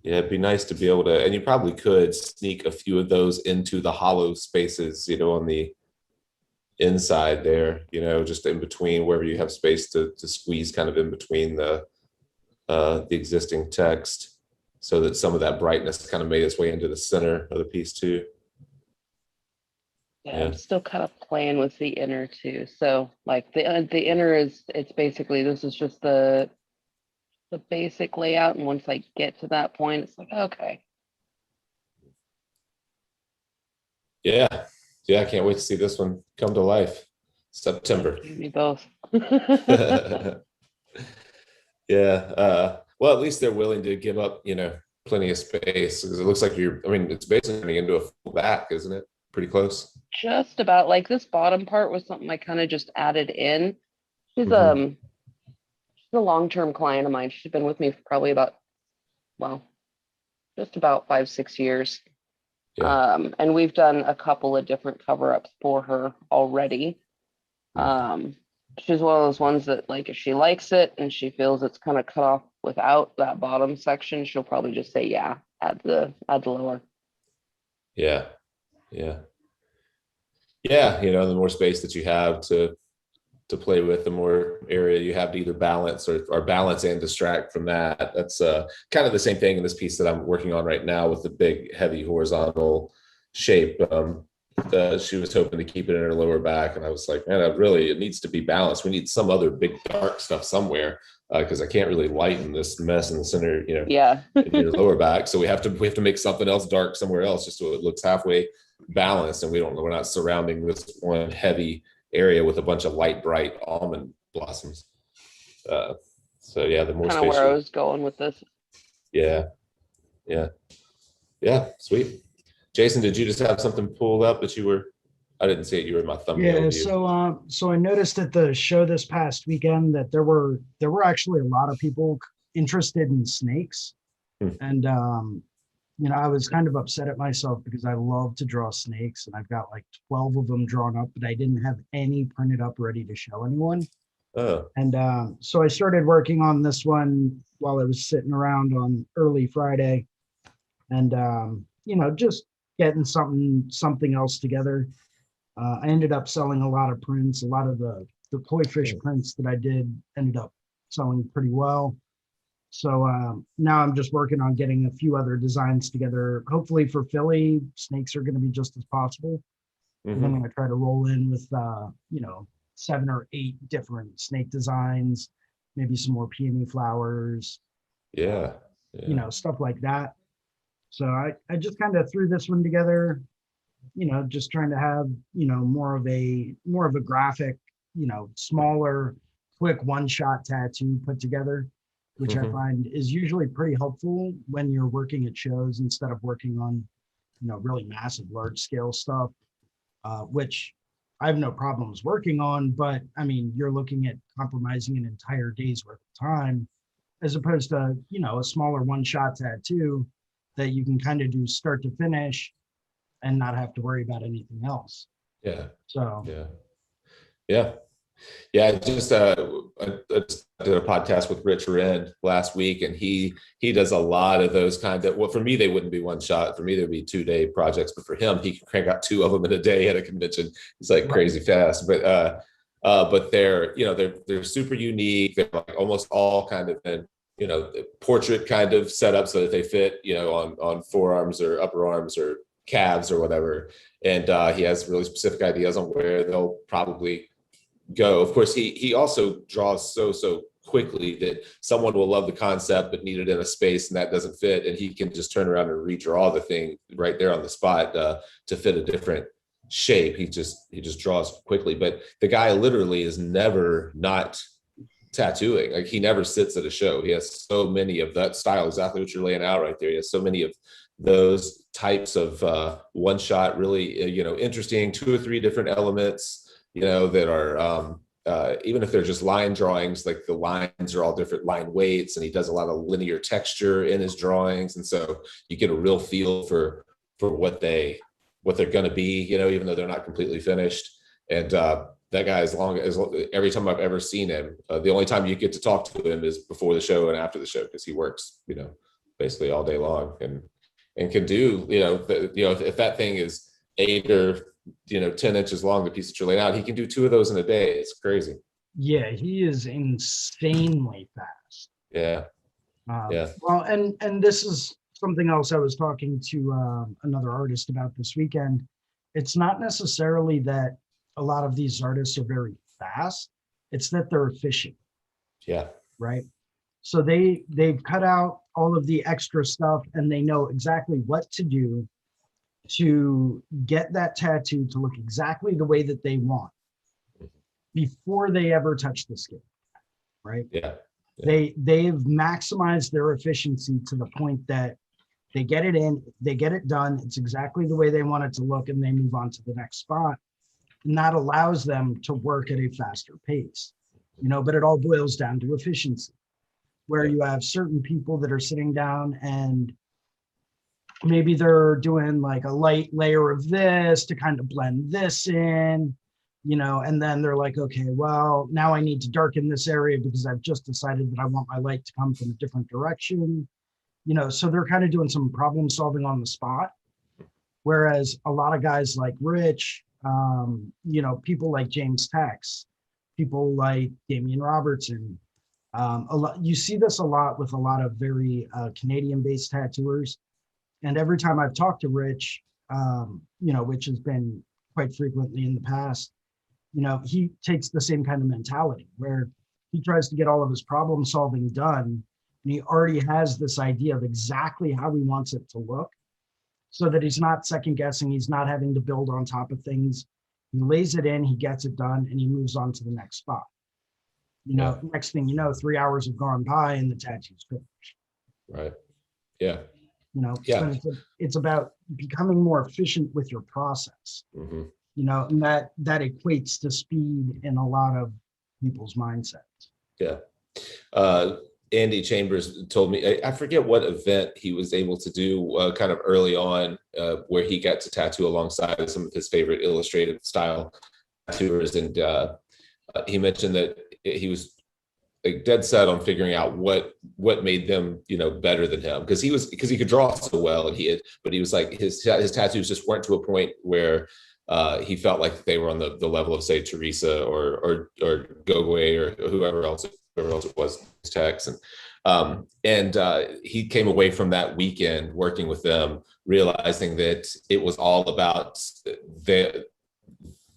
it'd be nice to be able to, and you probably could sneak a few of those into the hollow spaces, on the inside there, just in between, wherever you have space to squeeze kind of in between the existing text, so that some of that brightness kind of made its way into the center of the piece too. Yeah, I'm still kind of playing with the inner too. So like the inner it's basically, this is just the basic layout, and once I get to that point, it's like, okay. Yeah, I can't wait to see this one come to life. September. Me both. Yeah. Well, at least they're willing to give up, plenty of space, because it looks like it's basically turning into a full back, isn't it? Pretty close. Just about. Like this bottom part was something I kind of just added in. She's a long-term client of mine. She's been with me for probably about, just about 5-6 years. And we've done a couple of different cover-ups for her already. She's one of those ones that, like, if she likes it and she feels it's kind of cut off without that bottom section, she'll probably just say, yeah, add the lower. Yeah. The more space that you have to play with, the more area you have to either balance or balance and distract from that. That's kind of the same thing in this piece that I'm working on right now with the big, heavy horizontal shape. She was hoping to keep it in her lower back, and I was like, man, it needs to be balanced. We need some other big dark stuff somewhere, because I can't really lighten this mess in the center, Yeah. in your lower back. So we have to make something else dark somewhere else, just so it looks halfway balanced, and we're not surrounding this one heavy area with a bunch of light, bright almond blossoms. So yeah, the more Kind of space. where I was going with this. Yeah. Sweet. Jason, did you just have something pulled up that I didn't see it. You were in my thumbnail Yeah, view. so I noticed at the show this past weekend that there were actually a lot of people interested in snakes. And I was kind of upset at myself because I love to draw snakes, and I've got like 12 of them drawn up, but I didn't have any printed up ready to show anyone. Oh. And so I started working on this one while I was sitting around on early Friday, and just getting something else together. I ended up selling a lot of prints. A lot of the koi fish prints that I did ended up selling pretty well. So now I'm just working on getting a few other designs together. Hopefully for Philly, snakes are going to be just as possible. And I'm going to try to roll in with 7 or 8 different snake designs, maybe some more peony flowers. Yeah. Stuff like that. So I just kind of threw this one together, just trying to have, more of a graphic, smaller, quick one-shot tattoo put together, which I find is usually pretty helpful when you're working at shows instead of working on, really massive, large-scale stuff, which I have no problems working on. But I mean, you're looking at compromising an entire day's worth of time, as opposed to, a smaller one-shot tattoo that you can kind of do start to finish and not have to worry about anything else. Yeah. So I just did a podcast with Rich Wren last week, and he does a lot of those kind of, well, for me, they wouldn't be one shot. For me, there'd be 2-day projects, but for him, he can crank out 2 of them in a day at a convention. It's like crazy fast. But they're super unique. They're like almost all kind of in, portrait kind of set up so that they fit, on forearms or upper arms or calves or whatever. And he has really specific ideas on where they'll probably go. Of course, he also draws so quickly that someone will love the concept but need it in a space and that doesn't fit, and he can just turn around and redraw the thing right there on the spot to fit a different shape. He just draws quickly. But the guy literally is never not tattooing. Like, he never sits at a show. He has so many of that style, exactly what you're laying out right there. He has so many of those types of one shot, really interesting 2 or 3 different elements that are even if they're just line drawings, like the lines are all different line weights, and he does a lot of linear texture in his drawings, and so you get a real feel for what they're going to be, even though they're not completely finished. And that guy, as long as every time I've ever seen him, the only time you get to talk to him is before the show and after the show, because he works basically all day long, and can do if that thing is 8 or 10 inches long, the piece that you're laying out, he can do 2 of those in a day. It's crazy. Yeah, he is insanely fast. Yeah. Well, and this is something else I was talking to another artist about this weekend. It's not necessarily that a lot of these artists are very fast. It's that they're efficient. Yeah. Right. So they've cut out all of the extra stuff, and they know exactly what to do to get that tattoo to look exactly the way that they want before they ever touch the skin. Right. Yeah. They've maximized their efficiency to the point that they get it in, they get it done. It's exactly the way they want it to look, and they move on to the next spot. And that allows them to work at a faster pace, but it all boils down to efficiency, where you have certain people that are sitting down and maybe they're doing like a light layer of this to kind of blend this in, and then they're like, okay, well, now I need to darken this area because I've just decided that I want my light to come from a different direction, so they're kind of doing some problem solving on the spot. Whereas a lot of guys like Rich, people like James Tex, people like Damian Robertson. You see this a lot with a lot of very Canadian-based tattooers. And every time I've talked to Rich, which has been quite frequently in the past, he takes the same kind of mentality where he tries to get all of his problem solving done. And he already has this idea of exactly how he wants it to look so that he's not second guessing. He's not having to build on top of things. He lays it in, he gets it done, and he moves on to the next spot. Next thing you know, 3 hours have gone by and the tattoo's finished. Right. Yeah. So it's about becoming more efficient with your process. Mm-hmm. And that equates to speed in a lot of people's mindsets. Yeah. Andy Chambers told me, I forget what event he was able to do kind of early on where he got to tattoo alongside some of his favorite illustrated style tattooers. And he mentioned that he was like dead set on figuring out what made them, better than him. Because he could draw so well, but he was like, his tattoos just weren't to a point where he felt like they were on the level of, say, Teresa or Gogwe or whoever else it was, Tex. And he came away from that weekend working with them, realizing that it was all about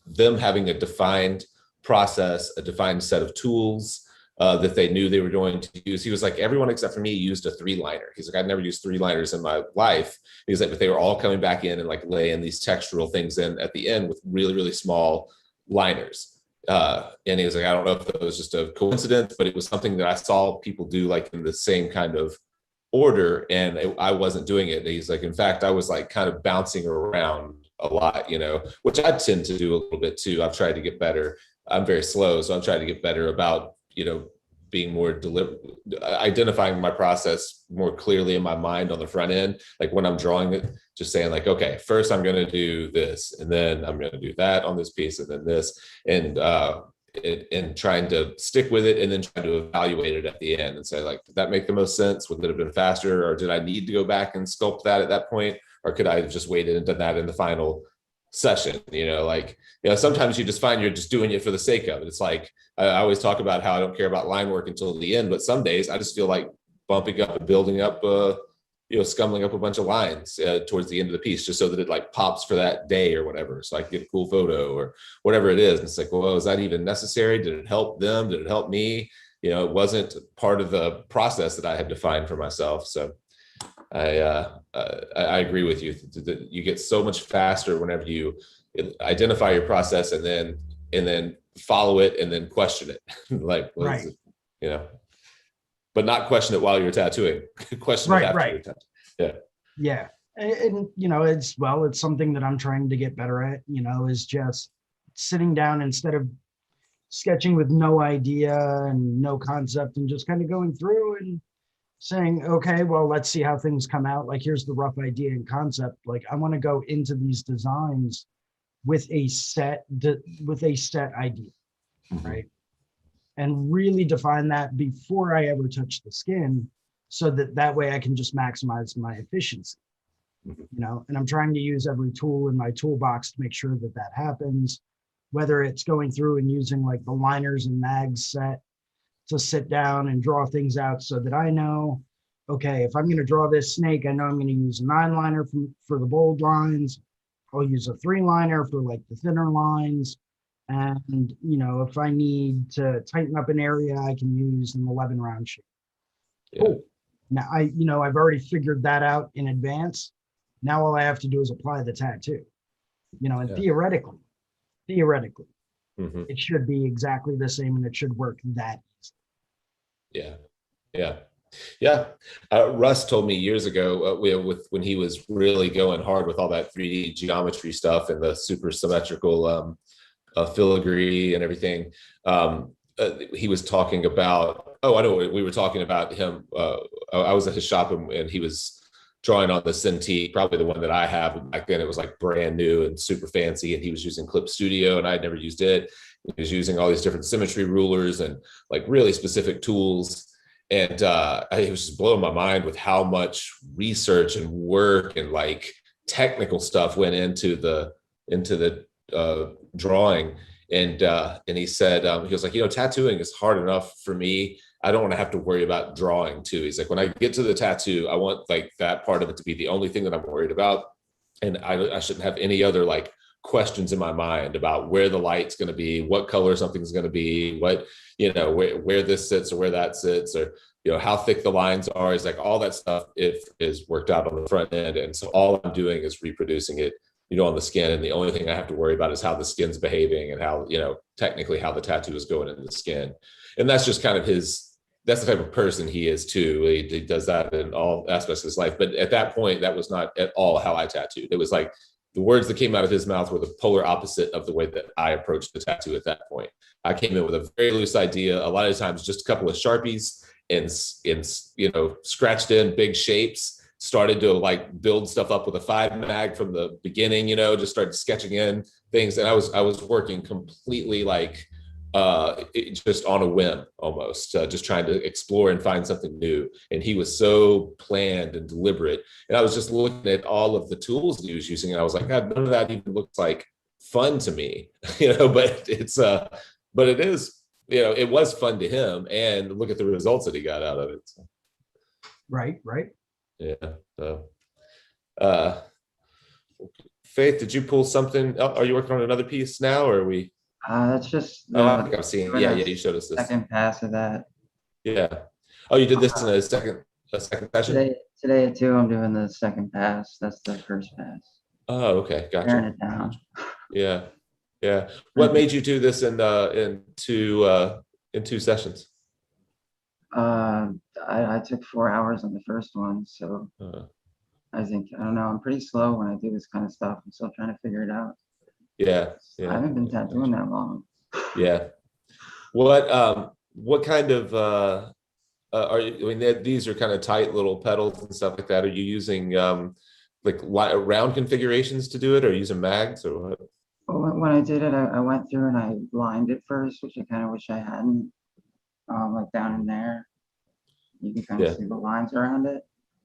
them having a defined process, a defined set of tools that they knew they were going to use. He was like, everyone except for me used a 3-liner. He's like, I'd never used 3-liners in my life. He's like, but they were all coming back in and like laying these textural things in at the end with really, really small liners. And he was like, I don't know if that was just a coincidence, but it was something that I saw people do like in the same kind of order, and I wasn't doing it. And he's like, in fact, I was like kind of bouncing around a lot, which I tend to do a little bit too. I've tried to get better. I'm very slow, so I'm trying to get better about, being more deliberate, identifying my process more clearly in my mind on the front end. Like when I'm drawing it, just saying like, okay, first I'm going to do this, and then I'm going to do that on this piece, and then this, and trying to stick with it, and then trying to evaluate it at the end and say like, did that make the most sense? Would it have been faster, or did I need to go back and sculpt that at that point, or could I have just waited and done that in the final session? Sometimes you just find you're just doing it for the sake of it. It's like, I always talk about how I don't care about line work until the end, but some days I just feel like bumping up and building up, scumbling up a bunch of lines towards the end of the piece, just so that it like pops for that day or whatever. So I can get a cool photo or whatever it is. And it's like, well, is that even necessary? Did it help them? Did it help me? It wasn't part of the process that I had defined for myself. So I agree with you. You get so much faster whenever you identify your process and then follow it and then question it. Like, right. But not question it while you're tattooing. Question it after you're tattooing. Yeah. And it's something that I'm trying to get better at, is just sitting down instead of sketching with no idea and no concept, and just kind of going through and saying, okay, well, let's see how things come out. Like, here's the rough idea and concept. Like, I want to go into these designs with a set idea, right? And really define that before I ever touch the skin, so that way I can just maximize my efficiency, and I'm trying to use every tool in my toolbox to make sure that happens, whether it's going through and using like the liners and mags set to sit down and draw things out, so that I know, okay, if I'm going to draw this snake, I know I'm going to use a 9-liner for the bold lines. I'll use a 3-liner for like the thinner lines. And, if I need to tighten up an area, I can use an 11-round shape. Yeah. Cool. Now I've already figured that out in advance. Now all I have to do is apply the tattoo, and theoretically, it should be exactly the same, and it should work that easily. Yeah. Russ told me years ago when he was really going hard with all that 3D geometry stuff and the super symmetrical filigree and everything. He was talking about, I know we were talking about him. I was at his shop and he was drawing on the Cintiq, probably the one that I have. Back then it was like brand new and super fancy, and he was using Clip Studio and I'd never used it. He was using all these different symmetry rulers and like really specific tools. And it was just blowing my mind with how much research and work and like technical stuff went into the drawing. and he said, he was like, tattooing is hard enough for me. I don't want to have to worry about drawing too. He's like, when I get to the tattoo, I want like that part of it to be the only thing that I'm worried about. And I shouldn't have any other like questions in my mind about where the light's going to be, what color something's going to be, what, where this sits or where that sits, or, how thick the lines are. Is like all that stuff is worked out on the front end. And so all I'm doing is reproducing it, on the skin. And the only thing I have to worry about is how the skin's behaving and how, technically how the tattoo is going in the skin. And that's just kind of that's the type of person he is too. He does that in all aspects of his life. But at that point, that was not at all how I tattooed. It was like the words that came out of his mouth were the polar opposite of the way that I approached the tattoo at that point. I came in with a very loose idea, a lot of times just a couple of Sharpies and scratched in big shapes, started to like build stuff up with a 5 mag from the beginning, just started sketching in things. And I was working completely like, just on a whim almost, just trying to explore and find something new. And he was so planned and deliberate. And I was just looking at all of the tools he was using, and I was like, God, none of that even looks like fun to me, but but it is, it was fun to him, and look at the results that he got out of it. So. Right. Yeah. So, Faith, did you pull something? Are you working on another piece now, or are we? That's just. I think I've seen. Yeah, you showed us this. Second pass of that. Yeah. Oh, you did this in a second session? Today too, I'm doing the second pass. That's the first pass. Oh, okay, gotcha. Tearing it down. Yeah. What made you do this in 2 sessions? I took 4 hours on the first one, so I think, I don't know, I'm pretty slow when I do this kind of stuff. I'm still trying to figure it out. Yeah. I haven't been tattooing that long. Yeah. What kind of are you? I mean, these are kind of tight little petals and stuff like that. Are you using like round configurations to do it, or using mags, or what? Well, when I did it, I went through and I lined it first, which I kind of wish I hadn't. Like down in there, you can kind of see the lines around it.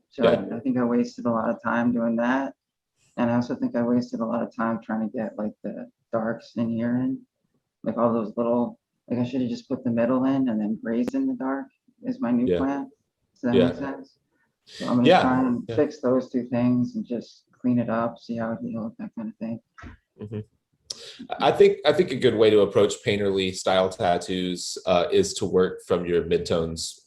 So I think I wasted a lot of time doing that. And I also think I wasted a lot of time trying to get like the darks in here and like all those little, like I should have just put the middle in and then grazed in the dark is my new plan. Does that make sense? So I'm gonna try and fix those 2 things and just clean it up, see how it heals, that kind of thing. Mm-hmm. I think a good way to approach painterly style tattoos is to work from your midtones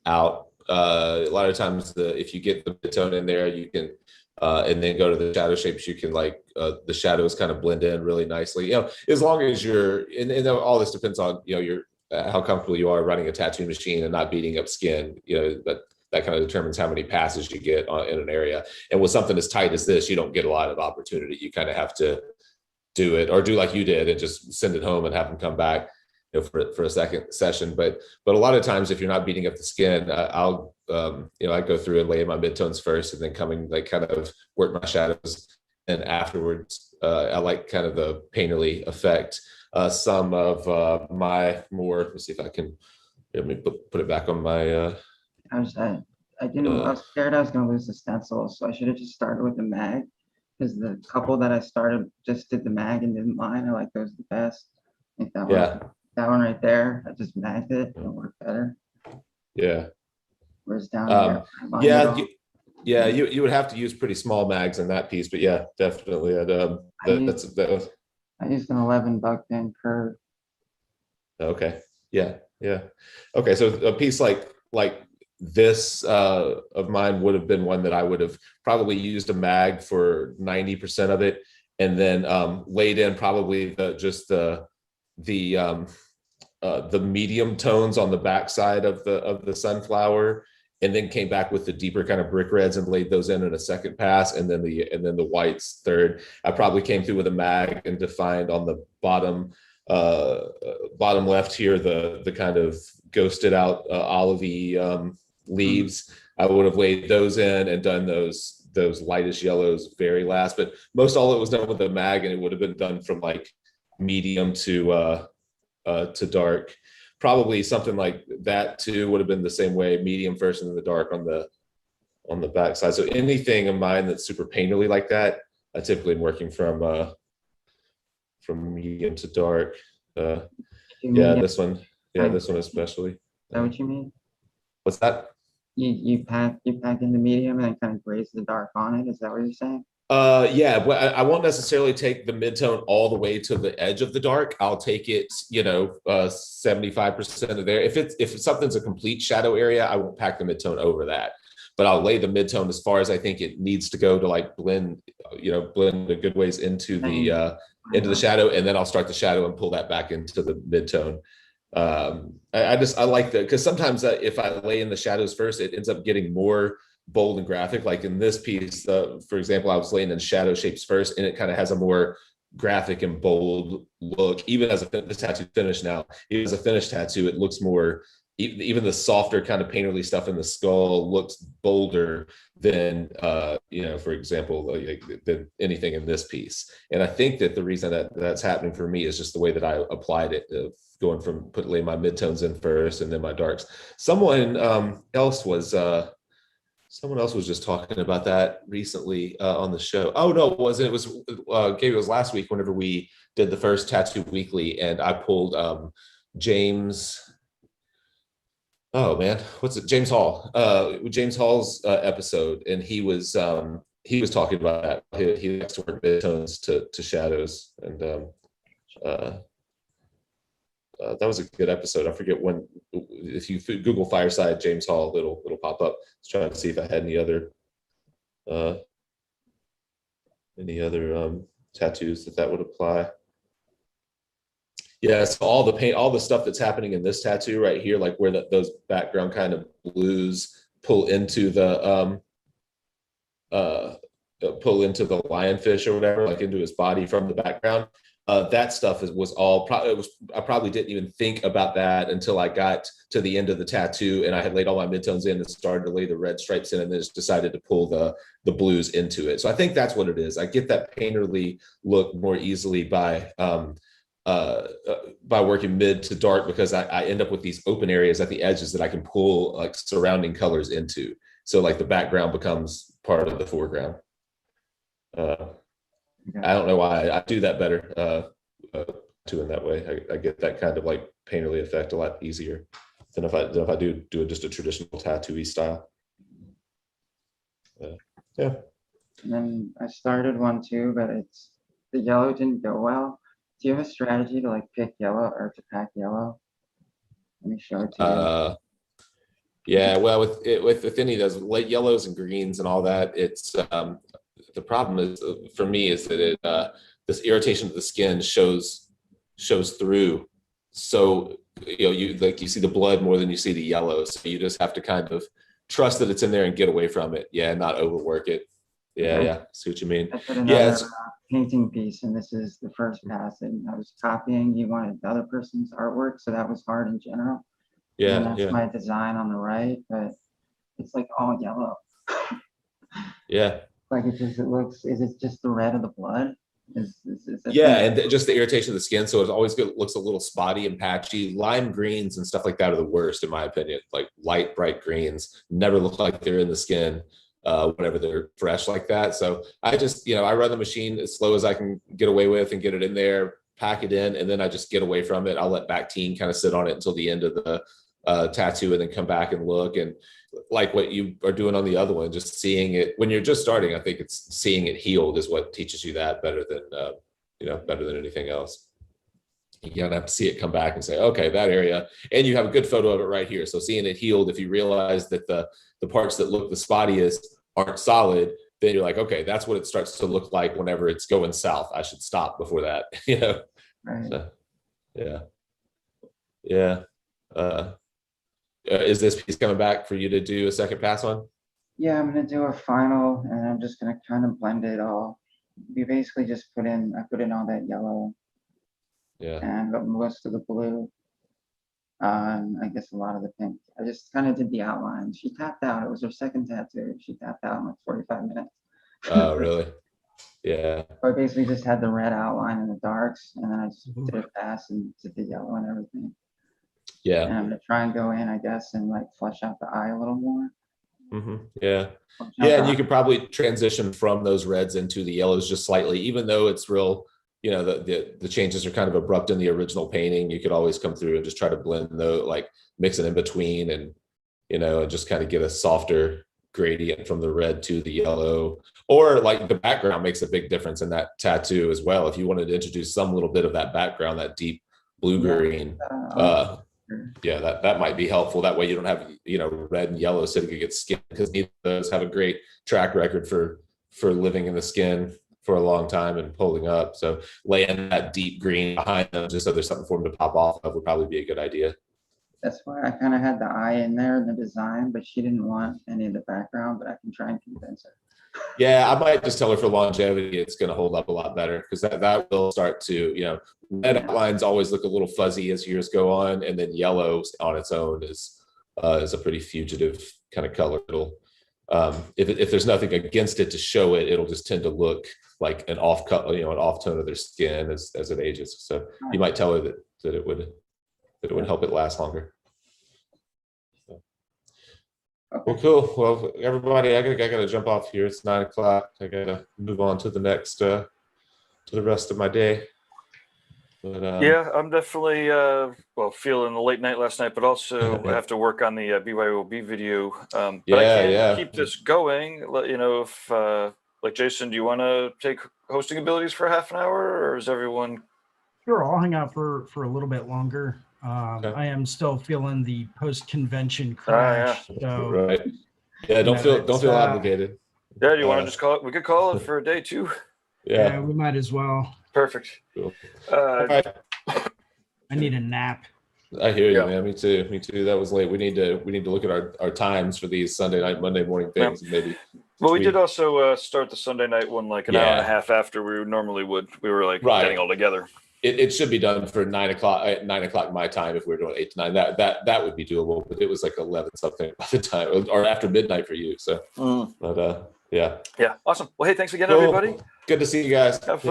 out. A lot of times, if you get the midtone in there, you can, and then go to the shadow shapes, you can like the shadows kind of blend in really nicely. As long as you're, and all this depends on your how comfortable you are running a tattoo machine and not beating up skin. That kind of determines how many passes you get in an area. And with something as tight as this, you don't get a lot of opportunity. You kind of have to do it, or do like you did and just send it home and have them come back for a second session. But a lot of times, if you're not beating up the skin, I'll I go through and lay in my midtones first, and then kind of work my shadows, and afterwards I like kind of the painterly effect. Some of my more, let me see if I can, let me put it back on my I was scared I was going to lose the stencil, so I should have just started with the mag, because the couple that I started just did the mag and didn't line. I like those the best. I think that one right there, I just magged it. It'll work better. Yeah. Whereas down here, you would have to use pretty small mags in that piece, but yeah, definitely. I used an 11 buck pin curve. Okay. Yeah. Okay, so a piece like this of mine would have been one that I would have probably used a mag for 90% of it, and then laid in probably the medium tones on the backside of the sunflower, and then came back with the deeper kind of brick reds and laid those in a second pass, and then the whites third. I probably came through with a mag and defined on the bottom left here the kind of ghosted out olivey leaves. I would have laid those in and done those lightest yellows very last, but most all it was done with a mag, and it would have been done from like medium to dark. Probably something like that too would have been the same way, medium first and then the dark on the back side. So anything of mine that's super painterly like that, I typically am working from medium to dark. You Yeah, mean, this one. Yeah, Right. this one especially. is that what you mean? What's that? You pack in the medium and then kind of graze the dark on it. Is that what you're saying? Yeah, but I won't necessarily take the midtone all the way to the edge of the dark. I'll take it, 75% of there. If something's a complete shadow area, I won't pack the midtone over that. But I'll lay the midtone as far as I think it needs to go to like blend a good ways into the shadow, and then I'll start the shadow and pull that back into the midtone. I like that, because sometimes if I lay in the shadows first, it ends up getting more bold and graphic. Like in this piece, for example, I was laying in shadow shapes first, and it kind of has a more graphic and bold look. Even as this tattoo finished now, even as a finished tattoo, it looks more, even the softer kind of painterly stuff in the skull looks bolder than for example, than anything in this piece. And I think that the reason that that's happening for me is just the way that I applied it, going from laying my midtones in first and then my darks. Someone else was just talking about that recently on the show. Oh no, it wasn't. It was Gabe, it was last week whenever we did the first Tattoo Weekly, and I pulled James. Oh man, what's it? James Hall. James Hall's episode, and he was talking about that. He likes to work midtones to shadows, and that was a good episode. I forget when. If you Google Fireside James Hall, it'll pop up. I was trying to see if I had any other tattoos that would apply. Yeah, so all the stuff that's happening in this tattoo right here, like where those background kind of blues pull into the lionfish or whatever, like into his body from the background. That stuff was all. I probably didn't even think about that until I got to the end of the tattoo, and I had laid all my midtones in and started to lay the red stripes in, and then just decided to pull the blues into it. So I think that's what it is. I get that painterly look more easily by working mid to dark, because I end up with these open areas at the edges that I can pull like surrounding colors into. So like the background becomes part of the foreground. I don't know why I do that better doing that way. I get that kind of like painterly effect a lot easier than if I do just a traditional tattoo-y style. Yeah. And then I started one too, but the yellow didn't go well. Do you have a strategy to like pick yellow or to pack yellow? Let me show it to you. Yeah, well, with any of those light yellows and greens and all that, it's the problem is for me is that it this irritation of the skin shows through. So you see the blood more than you see the yellow. So you just have to kind of trust that it's in there and get away from it. Yeah, not overwork it. Yeah, yeah. See what you mean? I put another painting piece, and this is the first pass, and I was copying. You wanted the other person's artwork, so that was hard in general. Yeah, and that's yeah. my design on the right, but it's like all yellow. Yeah. Like it looks. Is it just the red of the blood? Yeah, and just the irritation of the skin, so it always looks a little spotty and patchy. Lime greens and stuff like that are the worst, in my opinion. Like light, bright greens never look like they're in the skin whenever they're fresh like that. So I just, I run the machine as slow as I can get away with and get it in there, pack it in, and then I just get away from it. I'll let Bactine kind of sit on it until the end of the tattoo, and then come back and look. And like what you are doing on the other one, just seeing it when you're just starting, I think it's seeing it healed is what teaches you that better than anything else. You don't have to see it come back and say, okay, that area, and you have a good photo of it right here. So seeing it healed, if you realize that the parts that look the spottiest aren't solid, then you're like, okay, that's what it starts to look like whenever it's going south. I should stop before that, Right. So, yeah. Is this piece coming back for you to do a second pass on? Yeah, I'm gonna do a final, and I'm just gonna kind of blend it all. We basically just I put in all that yellow. Yeah. And most of the blue. I guess a lot of the pink. I just kind of did the outline. She tapped out. It was her second tattoo. She tapped out in like 45 minutes. Oh, really? Yeah. I basically just had the red outline and the darks, and then I just did a pass and did the yellow and everything. Yeah. And I'm gonna try and go in, I guess, and like flesh out the eye a little more. Yeah. Yeah, and you could probably transition from those reds into the yellows just slightly, even though it's real you know, the changes are kind of abrupt in the original painting, you could always come through and just try to blend those, like mix it in between, and you know, and just kind of get a softer gradient from the red to the yellow. Or like the background makes a big difference in that tattoo as well. If you wanted to introduce some little bit of that background, that deep blue green, yeah, that might be helpful. That way you don't have, you know, red and yellow sitting against skin, because neither of those have a great track record for living in the skin for a long time and holding up. So laying that deep green behind them just so there's something for them to pop off of would probably be a good idea. That's why I kind of had the eye in there in the design, but she didn't want any of the background, but I can try and convince her. Yeah, I might just tell her for longevity, it's going to hold up a lot better, because that will start to, you know, red outlines always look a little fuzzy as years go on, and then yellow on its own is a pretty fugitive kind of color. It'll if there's nothing against it to show it, it'll just tend to look like an off color, you know, an off tone of their skin as it ages. So you might tell her that it would help it last longer. So. Well, cool. Well, everybody, I gotta jump off here. It's 9 o'clock. I gotta move on to the next to the rest of my day. But, yeah, I'm definitely well, feeling the late night last night, but also I have to work on the BYOB video. But I can keep this going. Let you know if like Jason, do you want to take hosting abilities for half an hour, or is everyone? Sure, I'll hang out for a little bit longer. Okay. I am still feeling the post-convention crash. So, right. Yeah, don't feel obligated. Yeah, do you want to just call it? We could call it for a day too. Yeah, we might as well. Perfect. Cool. I need a nap. I hear you, man. Me too. That was late. We need to look at our times for these Sunday night, Monday morning things. Maybe. Well, we did also start the Sunday night one like an hour and a half after we normally would. We were like getting all together. It should be done for 9 o'clock at 9 o'clock my time. If we're doing 8 to 9, that would be doable. But it was like 11 something by the time, or after midnight for you. So, but yeah. Awesome. Well, hey, thanks again, everybody. Good to see you guys. Have fun.